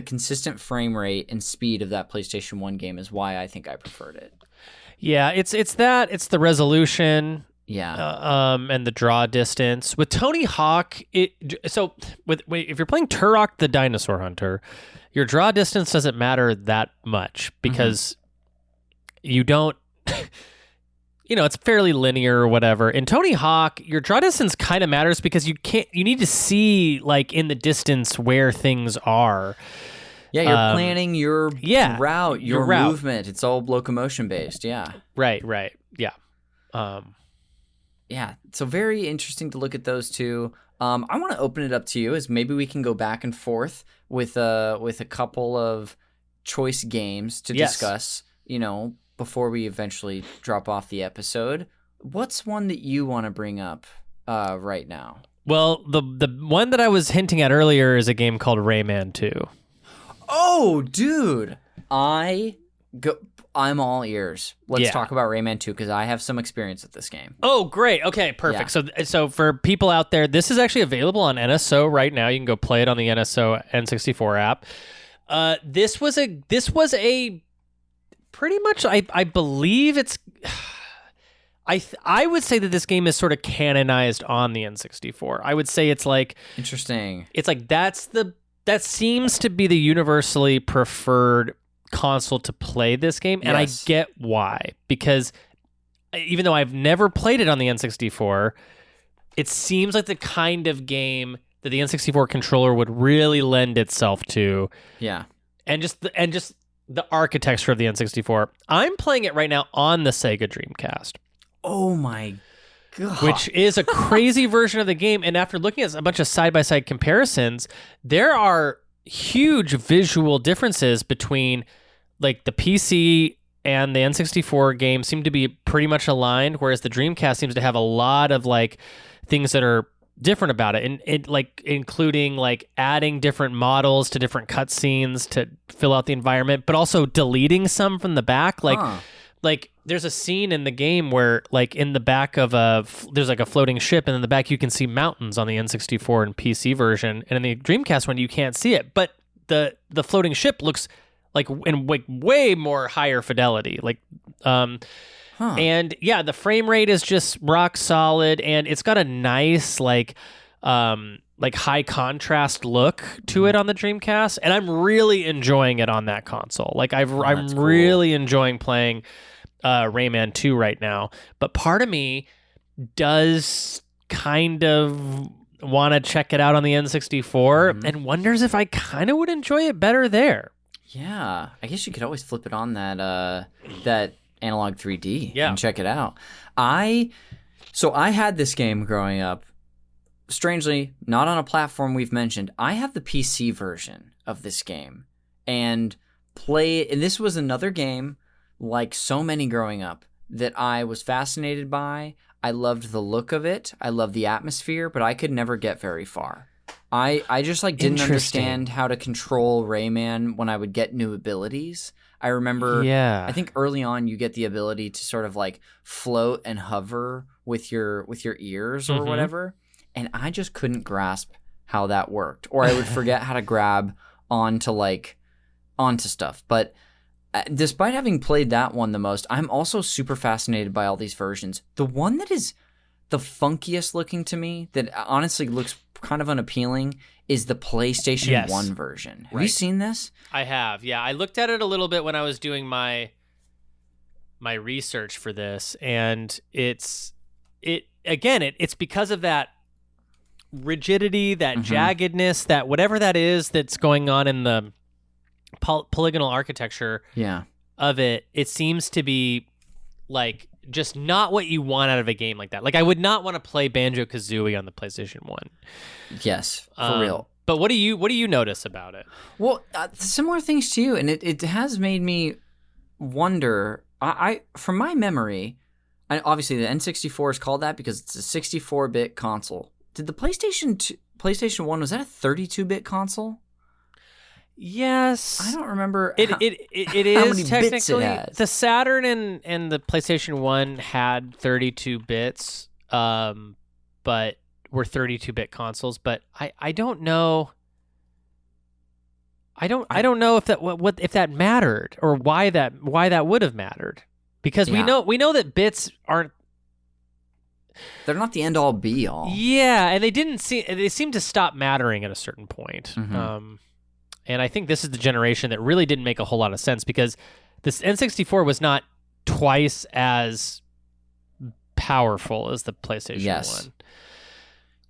consistent frame rate and speed of that PlayStation 1 game is why I think I preferred it. Yeah, it's the resolution, and the draw distance. With Tony Hawk, if you're playing Turok the Dinosaur Hunter, your draw distance doesn't matter that much, because you don't it's fairly linear or whatever. In Tony Hawk, your draw distance kind of matters, because you need to see like in the distance where things are. Yeah, you're planning your route, your movement. It's all locomotion based. Yeah. Right. Yeah. Yeah. So very interesting to look at those two. I want to open it up to you as maybe we can go back and forth with a couple of choice games to discuss, before we eventually drop off the episode. What's one that you want to bring up right now? Well, the one that I was hinting at earlier is a game called Rayman 2. Oh, dude. I'm all ears. Let's talk about Rayman 2 because I have some experience with this game. Oh, great. Okay, perfect. Yeah. So for people out there, this is actually available on NSO right now. You can go play it on the NSO N64 app. This was a pretty much, I believe it's... I would say that this game is sort of canonized on the N64. I would say it's like... Interesting. It's like that seems to be the universally preferred console to play this game, and I get why. Because even though I've never played it on the N64, it seems like the kind of game that the N64 controller would really lend itself to. Yeah. And just the architecture of the N64. I'm playing it right now on the Sega Dreamcast. Oh my God. Which is a crazy version of the game. And after looking at a bunch of side-by-side comparisons, there are huge visual differences between like the PC and the N64 game seem to be pretty much aligned, whereas the Dreamcast seems to have a lot of like things that are different about it, and it like including like adding different models to different cutscenes to fill out the environment, but also deleting some from the back. Like there's a scene in the game where like in the back of there's like a floating ship, and in the back you can see mountains on the N64 and PC version, and in the Dreamcast one you can't see it, but the floating ship looks like in like way more higher fidelity, like and yeah, the frame rate is just rock solid, and it's got a nice like high contrast look to it on the Dreamcast, and I'm really enjoying it on that console. Like I'm cool. really enjoying playing Rayman 2 right now, but part of me does kind of want to check it out on the N64 and wonders if I kind of would enjoy it better there. Yeah, I guess you could always flip it on that Analog 3D and check it out. So I had this game growing up. Strangely, not on a platform we've mentioned. I have the PC version of this game and this was another game like so many growing up that I was fascinated by. I loved the look of it. I loved the atmosphere, but I could never get very far. I just like didn't understand how to control Rayman when I would get new abilities. I remember, I think early on you get the ability to sort of like float and hover with your ears or whatever, and I just couldn't grasp how that worked. Or I would forget how to grab onto stuff. But despite having played that one the most, I'm also super fascinated by all these versions. The one that is the funkiest looking to me, that honestly looks kind of unappealing, is the PlayStation 1 version. Have you seen this? I have, yeah. I looked at it a little bit when I was doing my research for this, and it's because of that rigidity, that jaggedness, that whatever that is that's going on in the polygonal architecture of it. It seems to be like just not what you want out of a game like that. Like I would not want to play Banjo-Kazooie on the PlayStation 1. Yes, for real. But what do you notice about it? Well, similar things to you, and it has made me wonder. I from my memory, obviously the N64 is called that because it's a 64-bit console. Did the PlayStation 1, was that a 32-bit console? Yes. I don't remember it how is many technically bits it has. The Saturn and the PlayStation 1 had 32 bits, but were 32-bit consoles, but I don't know. I don't know if that if that mattered or why that would have mattered, because we know that bits aren't. They're not the end all be all. Yeah, and they seem to stop mattering at a certain point. And I think this is the generation that really didn't make a whole lot of sense, because this N64 was not twice as powerful as the PlayStation 1.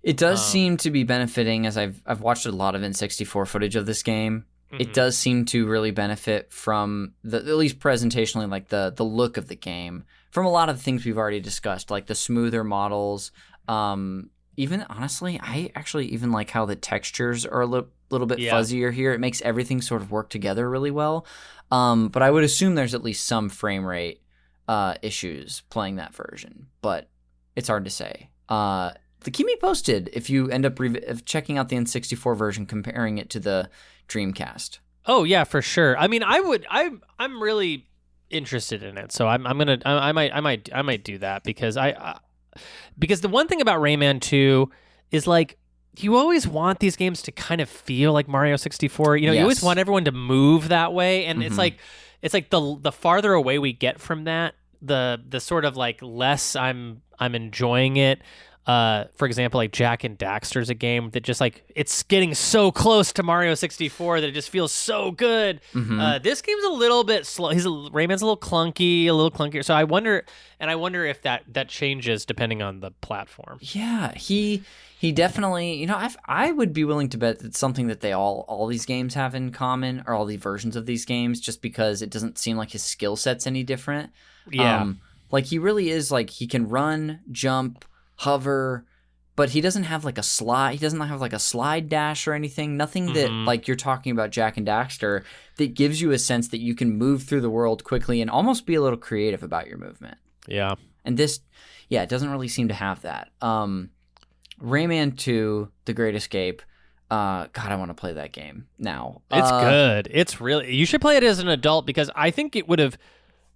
It does seem to be benefiting, as I've watched a lot of N64 footage of this game, it does seem to really benefit from at least presentationally, like the look of the game, from a lot of the things we've already discussed, like the smoother models. Even honestly, I actually even like how the textures are a little bit fuzzier here. It makes everything sort of work together really well. But I would assume there's at least some frame rate issues playing that version, but it's hard to say. Keep me posted if you end up checking out the N64 version, comparing it to the Dreamcast. Oh yeah, for sure. I mean, I'm really interested in it, so I might do that because because the one thing about Rayman 2 is like you always want these games to kind of feel like Mario 64. You know, you always want everyone to move that way, and it's like the farther away we get from that, the sort of like less I'm enjoying it. For example, like Jak and Daxter's a game that just like it's getting so close to Mario 64 that it just feels so good. This game's a little bit slow. Rayman's a little clunkier. So I wonder if that changes depending on the platform. Yeah, he definitely. You know, I would be willing to bet it's something that all these games have in common, or all the versions of these games, just because it doesn't seem like his skill set's any different. Yeah, like he really is like he can run, jump, hover, but he doesn't have like a slide. He doesn't have like a slide dash or anything. Nothing that like you're talking about Jak and Daxter that gives you a sense that you can move through the world quickly and almost be a little creative about your movement. Yeah. And this, it doesn't really seem to have that. Rayman 2, The Great Escape. God, I want to play that game now. It's good. It's really, you should play it as an adult, because I think it would have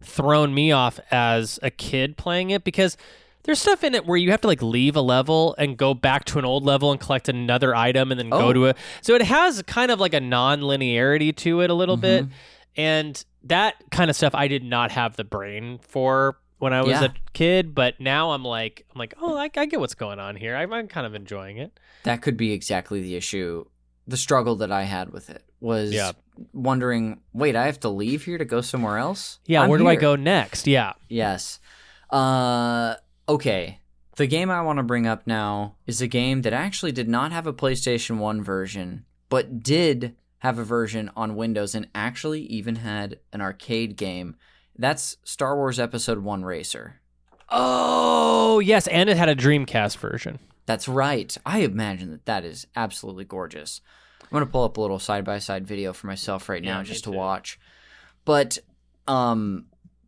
thrown me off as a kid playing it, because there's stuff in it where you have to like leave a level and go back to an old level and collect another item and then go to it. So it has kind of like a non-linearity to it a little bit. And that kind of stuff I did not have the brain for when I was a kid, but now I'm like, oh, I get what's going on here. I'm kind of enjoying it. That could be exactly the issue. The struggle that I had with it was wondering, wait, I have to leave here to go somewhere else? Yeah, where do I go next? Yeah. Yes. Okay, the game I want to bring up now is a game that actually did not have a PlayStation 1 version, but did have a version on Windows and actually even had an arcade game. That's Star Wars Episode 1 Racer. Oh, yes, and it had a Dreamcast version. That's right. I imagine that is absolutely gorgeous. I'm going to pull up a little side-by-side video for myself right now just to watch. But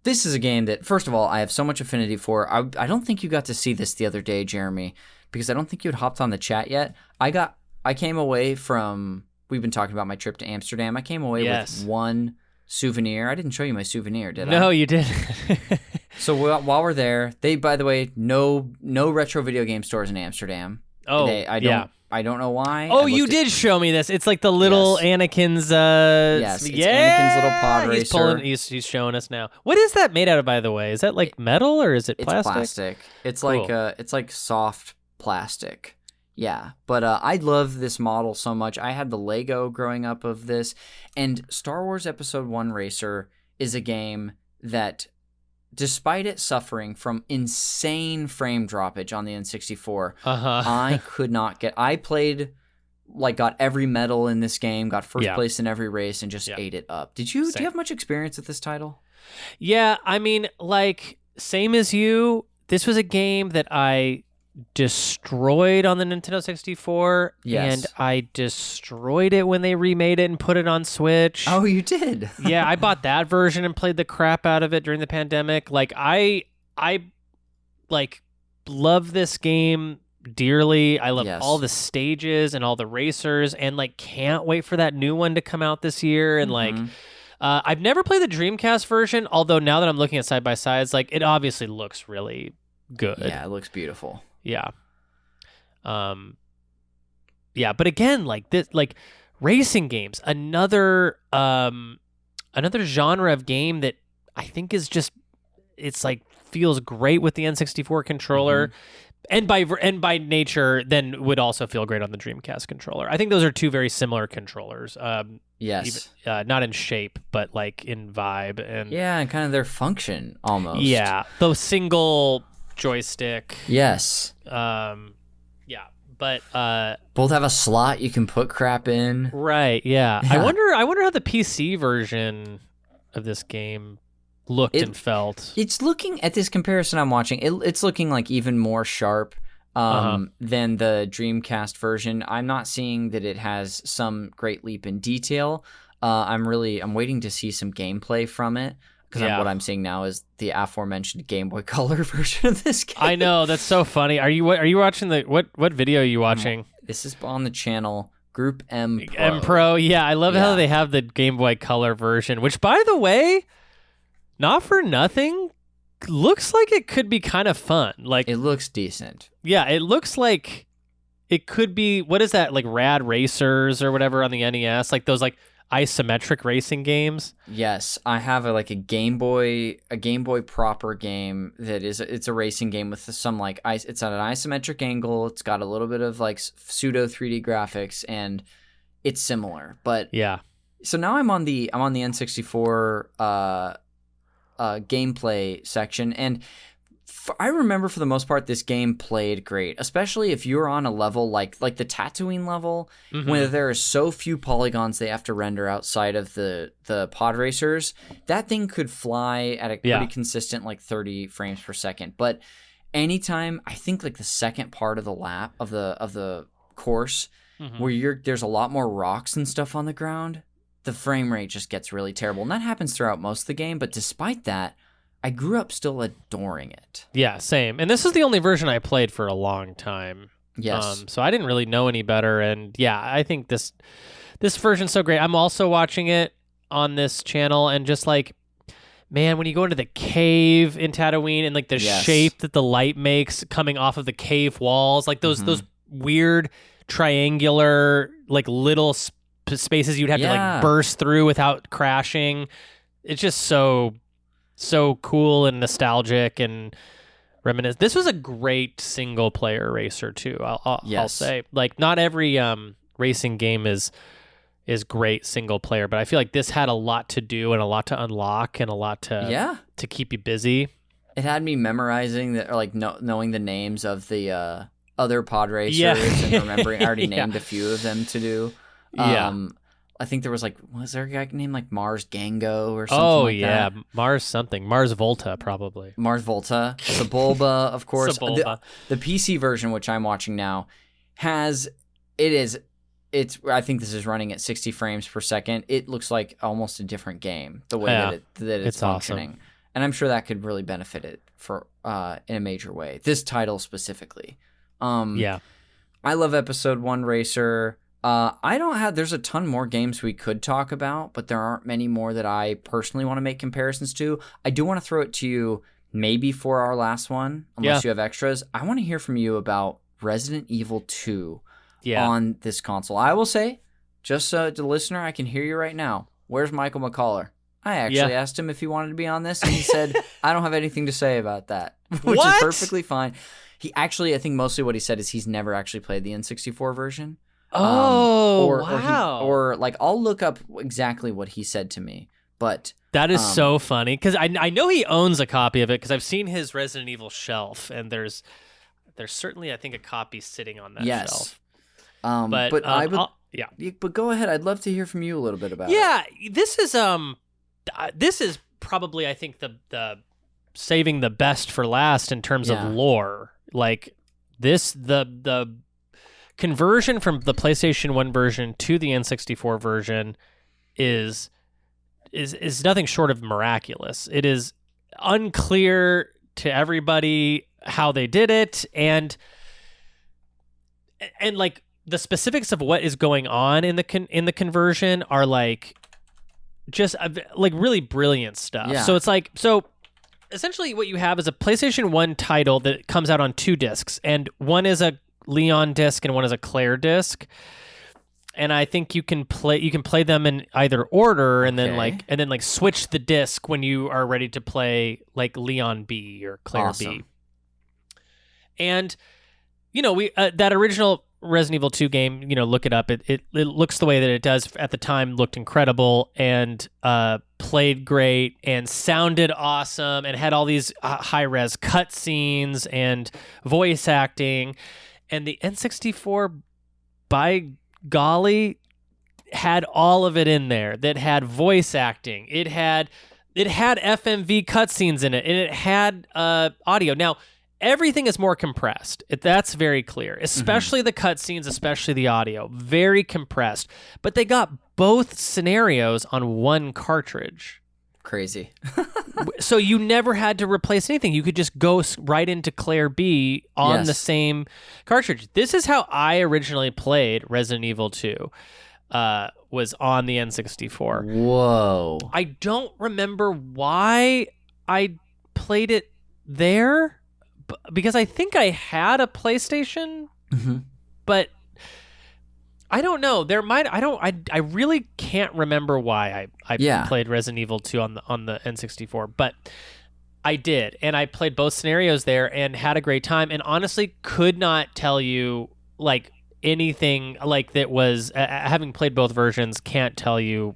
this is a game that, first of all, I have so much affinity for. I don't think you got to see this the other day, Jeremy, because I don't think you had hopped on the chat yet. I came away from, we've been talking about my trip to Amsterdam. I came away with one souvenir. I didn't show you my souvenir, did I? No, you didn't. So while we're there, by the way, no retro video game stores in Amsterdam. Oh, I don't know why. Oh, you did show me this. It's like the little Anakin's. Yes, it's Anakin's little pod racer. He's showing us now. What is that made out of, by the way? Is that like metal or is it plastic? It's plastic. It's cool. It's like soft plastic. Yeah, but I love this model so much. I had the Lego growing up of this, and Star Wars Episode 1 Racer is a game that, despite it suffering from insane frame droppage on the N64, I could not get... I played, got every medal in this game, got first place in every race, and just ate it up. Do you have much experience with this title? Yeah, I mean, same as you, this was a game that I destroyed on the Nintendo 64, and I destroyed it when they remade it and put it on Switch. Oh, you did? Yeah, I bought that version and played the crap out of it during the pandemic. I love this game dearly. I love all the stages and all the racers, and can't wait for that new one to come out this year. And I've never played the Dreamcast version, although now that I'm looking at side by sides, it obviously looks really good. Yeah, it looks beautiful. Yeah. But again, racing games, another genre of game that I think is just, feels great with the N64 controller, and by nature then would also feel great on the Dreamcast controller. I think those are two very similar controllers. Yes. Even, not in shape, but in vibe and and kind of their function almost. Yeah. The single joystick. Yes. But both have a slot you can put crap in. Right, yeah. I wonder how the PC version of this game looked and felt. It's looking at this comparison I'm watching. It's looking like even more sharp than the Dreamcast version. I'm not seeing that it has some great leap in detail. I'm waiting to see some gameplay from it. Because what I'm seeing now is the aforementioned Game Boy Color version of this game. I know, that's so funny. Are you watching what video are you watching? This is on the channel Group M Pro. M Pro, yeah. I love how they have the Game Boy Color version, which, by the way, not for nothing, looks like it could be kind of fun. Like, it looks decent. Yeah, it looks like it could be. What is that? Like Rad Racers or whatever on the NES, like those like isometric racing games. Yes, I have a Game Boy proper game it's a racing game with some like it's at an isometric angle. It's got a little bit of like pseudo 3D graphics and it's similar. But yeah. So now I'm on the N64 gameplay section, and I remember for the most part this game played great, especially if you're on a level like the Tatooine level, where there are so few polygons they have to render outside of the pod racers. That thing could fly at a pretty consistent like 30 frames per second. But anytime, I think like the second part of the lap of the course, where there's a lot more rocks and stuff on the ground, the frame rate just gets really terrible. And that happens throughout most of the game, but despite that, I grew up still adoring it. Yeah, same. And this is the only version I played for a long time. Yes. So I didn't really know any better. And yeah, I think this version's so great. I'm also watching it on this channel, and just like, man, when you go into the cave in Tatooine and like the shape that the light makes coming off of the cave walls, like those weird triangular like little spaces you'd have to like burst through without crashing. It's just so cool and nostalgic and reminiscent. This was a great single player racer too. I'll say, like, not every racing game is great single player, but I feel like this had a lot to do and a lot to unlock and a lot to keep you busy. It had me memorizing or like knowing the names of the other pod racers and remembering. I already named a few of them to do. I think there was there a guy named like Mars Gango or something that? Mars something. Mars Volta, probably. Mars Volta. Sebulba, of course. Sebulba. The PC version, which I'm watching now, I think this is running at 60 frames per second. It looks like almost a different game, the way that it's functioning. Awesome. And I'm sure that could really benefit it for in a major way. This title specifically. I love Episode 1 Racer. There's a ton more games we could talk about, but there aren't many more that I personally want to make comparisons to. I do want to throw it to you maybe for our last one, unless you have extras. I want to hear from you about Resident Evil 2 on this console. I will say, just so the listener, I can hear you right now. Where's Michael McCaller? I actually asked him if he wanted to be on this, and he said, I don't have anything to say about that, which is perfectly fine. He actually, I think mostly what he said is he's never actually played the N64 version. Wow. Or I'll look up exactly what he said to me. But that is so funny, because I know he owns a copy of it, because I've seen his Resident Evil shelf, and there's certainly, I think, a copy sitting on that shelf. But go ahead. I'd love to hear from you a little bit about it. Yeah, this is probably, I think, the saving the best for last in terms of lore. Like this, the conversion from the PlayStation 1 version to the N64 version is nothing short of miraculous. It is unclear to everybody how they did it, and like the specifics of what is going on in the conversion are like just like really brilliant stuff. Yeah. So it's essentially what you have is a PlayStation 1 title that comes out on 2 discs, and one is a Leon disc and one is a Claire disc, and I think you can play them in either order, and then switch the disc when you are ready to play like Leon B or Claire B. And we that original Resident Evil 2 game, look it up. It looks the way that it does at the time, looked incredible, and played great, and sounded awesome, and had all these high res cutscenes and voice acting. And the N64, by golly, had all of it in there. That had voice acting. It had FMV cutscenes in it, and it had audio. Now, everything is more compressed. That's very clear, especially the cutscenes, especially the audio. Very compressed. But they got both scenarios on one cartridge. Crazy. So you never had to replace anything. You could just go right into Claire B on the same cartridge. This is how I originally played Resident Evil 2. Was on the N64. Whoa. I don't remember why I played it there, because I think I had a PlayStation, but I don't know. I really can't remember why I played Resident Evil 2 on the N64, but I did, and I played both scenarios there and had a great time, and honestly could not tell you like anything like that was having played both versions. Can't tell you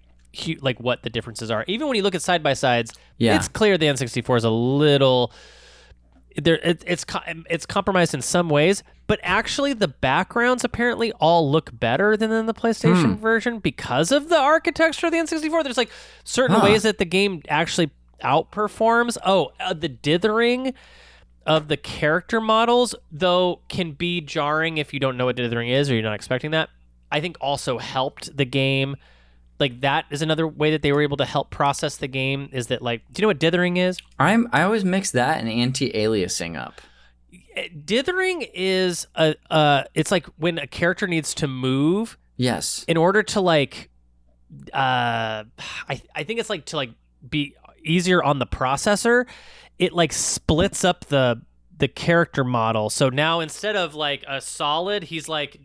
like what the differences are. Even when you look at side by sides, it's clear the N64 is a little there. It's compromised in some ways, but actually the backgrounds apparently all look better than in the PlayStation version because of the architecture of the N64. There's like certain ways that the game actually outperforms. The dithering of the character models, though, can be jarring if you don't know what dithering is or you're not expecting that. I think also helped the game. Like, that is another way that they were able to help process the game, is that, like, do you know what dithering is? I always mix that and anti-aliasing up. Dithering is it's like when a character needs to move. Yes. In order to, like, I think it's like to, like, be easier on the processor. It like splits up the character model. So now instead of like a solid, he's like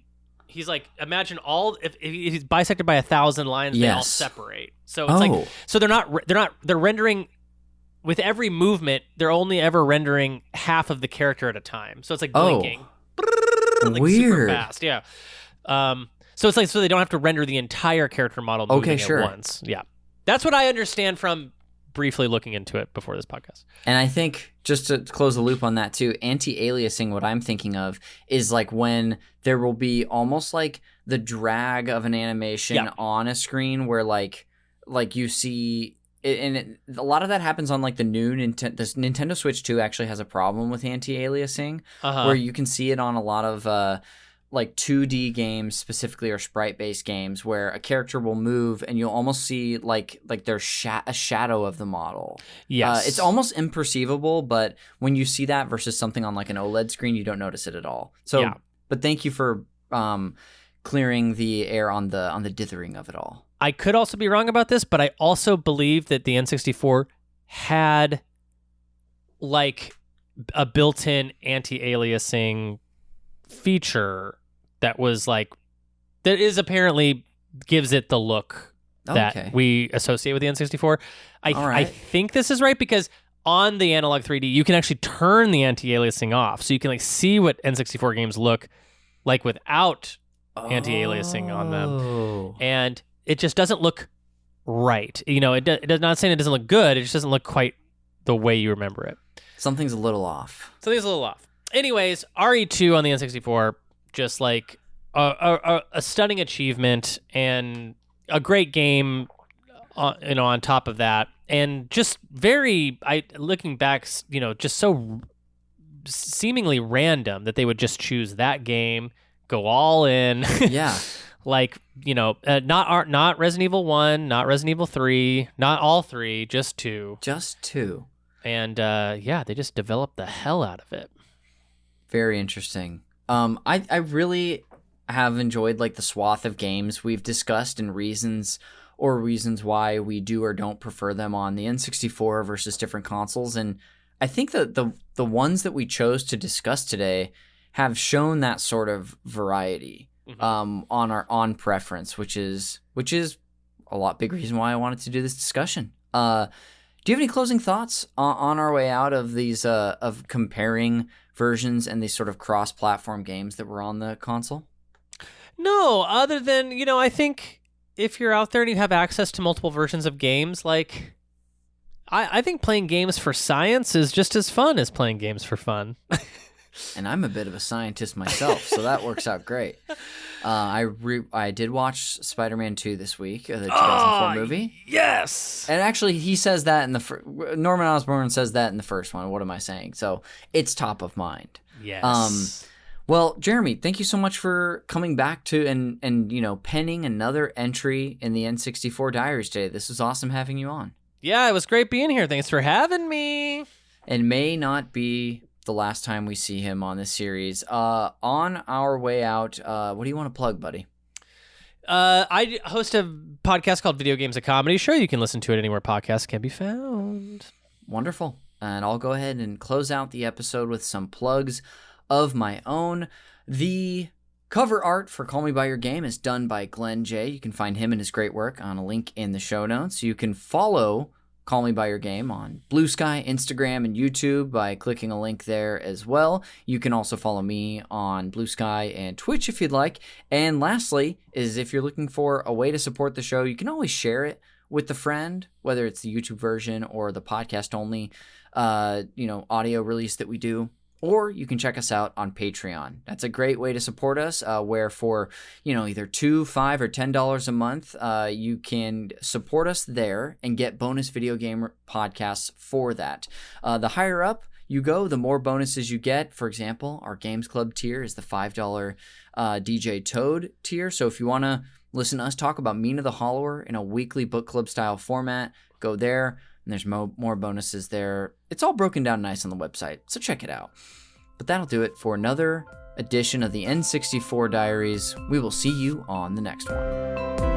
imagine all if he's bisected by 1,000 lines, they all separate. So it's like so they're rendering with every movement. They're only ever rendering half of the character at a time. So it's like blinking, like weird, super fast. Yeah. So it's like so they don't have to render the entire character model moving at once. Yeah, that's what I understand from briefly looking into it before this podcast. And I think, just to close the loop on that too, anti-aliasing, what I'm thinking of is like when there will be almost like the drag of an animation on a screen where like you see it, and a lot of that happens on like the new Nintendo Switch 2 actually has a problem with anti-aliasing, where you can see it on a lot of like 2D games specifically, or sprite-based games, where a character will move and you'll almost see like there's a shadow of the model. Yes. It's almost imperceivable, but when you see that versus something on like an OLED screen, you don't notice it at all. So, but thank you for clearing the air on the dithering of it all. I could also be wrong about this, but I also believe that the N64 had like a built-in anti-aliasing feature that was like, that is apparently gives it the look that we associate with the N64. I think this is right, because on the Analog 3D you can actually turn the anti-aliasing off, so you can like see what N64 games look like without anti-aliasing on them, and it just doesn't look right. You know, it does not saying it doesn't look good. It just doesn't look quite the way you remember it. Something's a little off. Anyways, RE2 on the N64, just like a stunning achievement and a great game, on top of that, and just looking back, just so seemingly random that they would just choose that game, go all in. Yeah. Like, not Resident Evil 1, not Resident Evil 3, not all 3, just 2. Just 2. And they just developed the hell out of it. Very interesting. I really have enjoyed like the swath of games we've discussed and reasons why we do or don't prefer them on the N64 versus different consoles. And I think that the ones that we chose to discuss today have shown that sort of variety on preference, which is a lot big reason why I wanted to do this discussion. Do you have any closing thoughts on our way out of these of comparing versions and these sort of cross-platform games that were on the console? No, other than, I think if you're out there and you have access to multiple versions of games, like, I think playing games for science is just as fun as playing games for fun. And I'm a bit of a scientist myself, so that works out great. I did watch Spider-Man 2 this week, the 2004 movie. Yes! And actually, he says that in the Norman Osborn says that in the first one. What am I saying? So it's top of mind. Yes. Well, Jeremy, thank you so much for coming back to and penning another entry in the N64 Diaries today. This was awesome having you on. Yeah, it was great being here. Thanks for having me. And may not be the last time we see him on this series. On our way out, what do you want to plug, buddy? I host a podcast called Video Games, a Comedy Show. You can listen to it anywhere podcasts can be found. Wonderful. And I'll go ahead and close out the episode with some plugs of my own. The cover art for Call Me By Your Game is done by Glenn J. You can find him and his great work on a link in the show notes. You can follow Call Me By Your Game on Blue Sky, Instagram, and YouTube by clicking a link there as well. You can also follow me on Blue Sky and Twitch if you'd like. And lastly, is if you're looking for a way to support the show, you can always share it with a friend, whether it's the YouTube version or the podcast only, audio release that we do. Or you can check us out on Patreon. That's a great way to support us, where for, either $2, $5, or $10 a month, you can support us there and get bonus video game podcasts for that. The higher up you go, the more bonuses you get. For example, our Games Club tier is the $5 DJ Toad tier. So if you want to listen to us talk about Mina the Hollower in a weekly book club style format, go there. And there's more bonuses there. It's all broken down nice on the website, so check it out. But that'll do it for another edition of the N64 Diaries. We will see you on the next one.